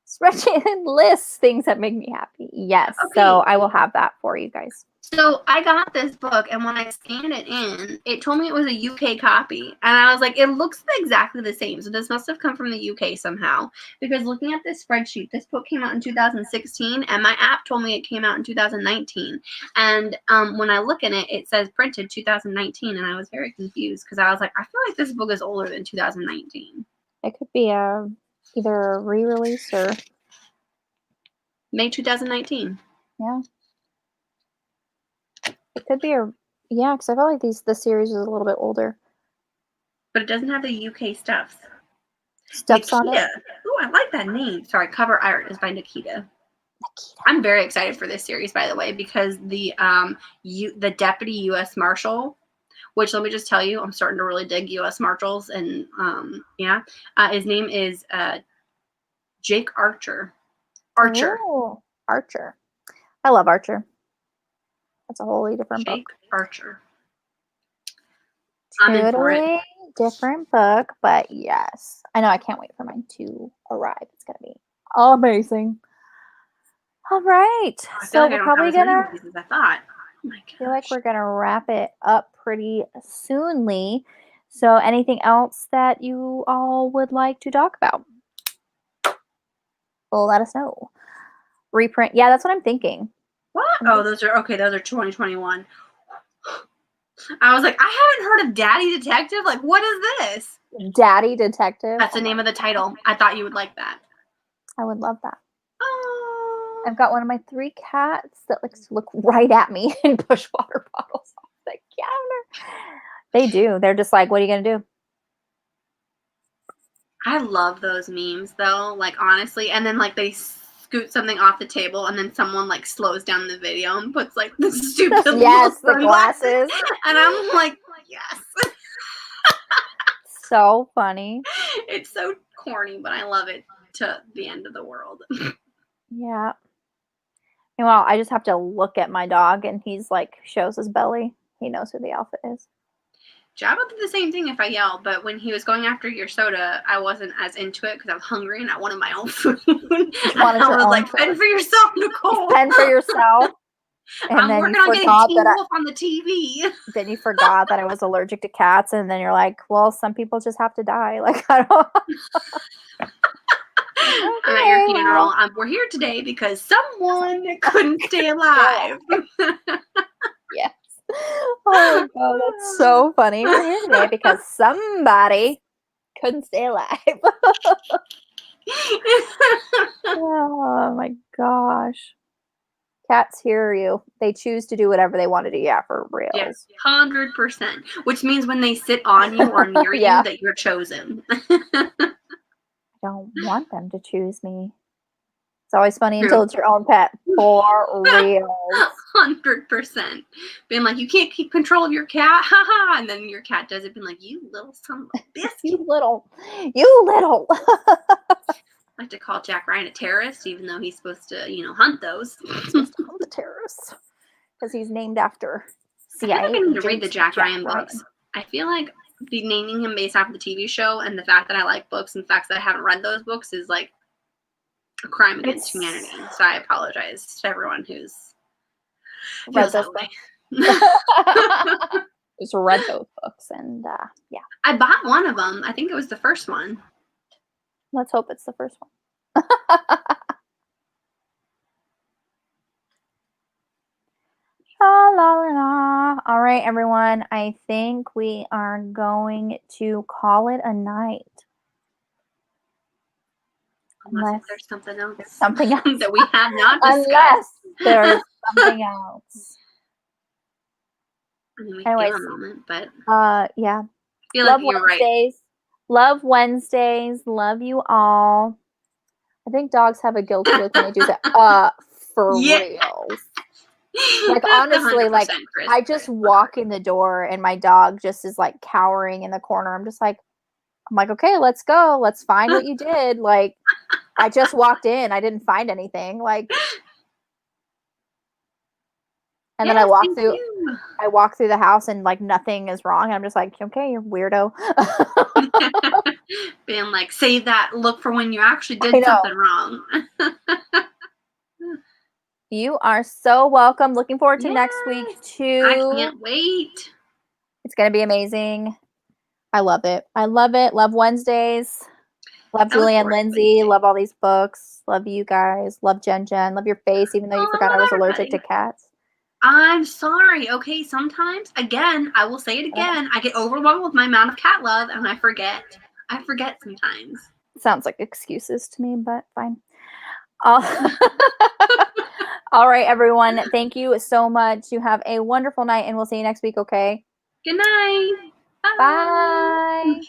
Spreadsheet lists things that make me happy. Yes. Okay. So I will have that for you guys. So I got this book, and when I scanned it in, it told me it was a UK copy. And I was like, it looks exactly the same. So this must have come from the UK somehow. Because looking at this spreadsheet, this book came out in 2016, and my app told me it came out in 2019. And when I look in it, it says printed 2019, and I was very confused because I was like, I feel like this book is older than 2019. It could be either a re-release or May 2019. Yeah. It could be because I felt like the series was a little bit older. But it doesn't have the UK stuffs. Stuffs on it? Ooh, I like that name. Sorry, cover art is by Nikita. I'm very excited for this series, by the way, because the deputy U.S. Marshal, which let me just tell you, I'm starting to really dig U.S. Marshals, and his name is Jake Archer. Oh, Archer. I love Archer. That's a wholly different book. Archer. Totally different book, but yes. I know I can't wait for mine to arrive. It's going to be amazing. All right. So we're probably going to... I thought. Oh my gosh. I feel like we're going to wrap it up pretty soonly. So anything else that you all would like to talk about? Well, let us know. Reprint. Yeah, that's what I'm thinking. What? Oh, those are 2021. I was like, I haven't heard of Daddy Detective. Like, what is this? Daddy Detective? That's the name of the title. I thought you would like that. I would love that. Oh. I've got one of my 3 cats that likes to look right at me and push water bottles off the counter. They do. They're just like, what are you going to do? I love those memes, though. Like, honestly. And then, like, they scoot something off the table, and then someone, like, slows down the video and puts, like, the stupid yes, the glasses. And I'm like, yes. So funny. It's so corny, but I love it to the end of the world. Yeah. Well, I just have to look at my dog, and he's like, shows his belly. He knows who the alpha is. Jabba did the same thing if I yell, but when he was going after your soda, I wasn't as into it because I was hungry and I wanted my own food. I was like, fend for yourself, Nicole. Fend for yourself. And I'm then working you on forgot getting Teen Wolf on the TV. Then you forgot that I was allergic to cats, and then you're like, well, some people just have to die. Like, I don't. I'm at your funeral. We're here today because someone couldn't stay alive. Yes. Oh my god, that's so funny. We're here today because somebody couldn't stay alive. Oh my gosh. Cats hear you. They choose to do whatever they want to do. Yeah, for real. Yes, 100%. Which means when they sit on you or near you, that you're chosen. I don't want them to choose me. It's always funny until it's your own pet. For real. 100%. Being like, you can't keep control of your cat. Haha. And then your cat does it, being like, you little son of a biscuit. You little. I like to call Jack Ryan a terrorist, even though he's supposed to, hunt those. He's supposed to hunt the terrorists. Because he's named after CIA. I need to read the Jack Ryan books. I feel like naming him based off of the TV show and the fact that I like books and the fact that I haven't read those books is like a crime against humanity. So I apologize to everyone who's read those books. Just read those books, and yeah. I bought one of them. I think it was the first one. Let's hope it's the first one. La, la, la, la. All right, everyone. I think we are going to call it a night. Unless there's something else. Something else that we have not discussed. Unless there's something else. I mean, we can give a moment, but yeah. I feel Love like you're Wednesdays. right. Love Wednesdays. Love you all. I think dogs have a guilty look when they do that. For real. Like, honestly, like, I just walk in the door and my dog just is like cowering in the corner. I'm like, okay, let's go. Let's find what you did. Like, I just walked in. I didn't find anything. Like, And then I walk through the house and like nothing is wrong. I'm just like, okay, you weirdo. Being like, save that look for when you actually did something wrong. You are so welcome. Looking forward to next week too. I can't wait. It's gonna be amazing. I love it. I love it. Love Wednesdays. Love Julie Anne Lindsey. Love all these books. Love you guys. Love Jen. Love your face, even though you forgot I was allergic to cats. I'm sorry. Okay, sometimes, again, I will say it again, I get overwhelmed with my amount of cat love and I forget. I forget sometimes. Sounds like excuses to me, but fine. All right, everyone. Thank you so much. You have a wonderful night, and we'll see you next week, okay? Good night. Bye.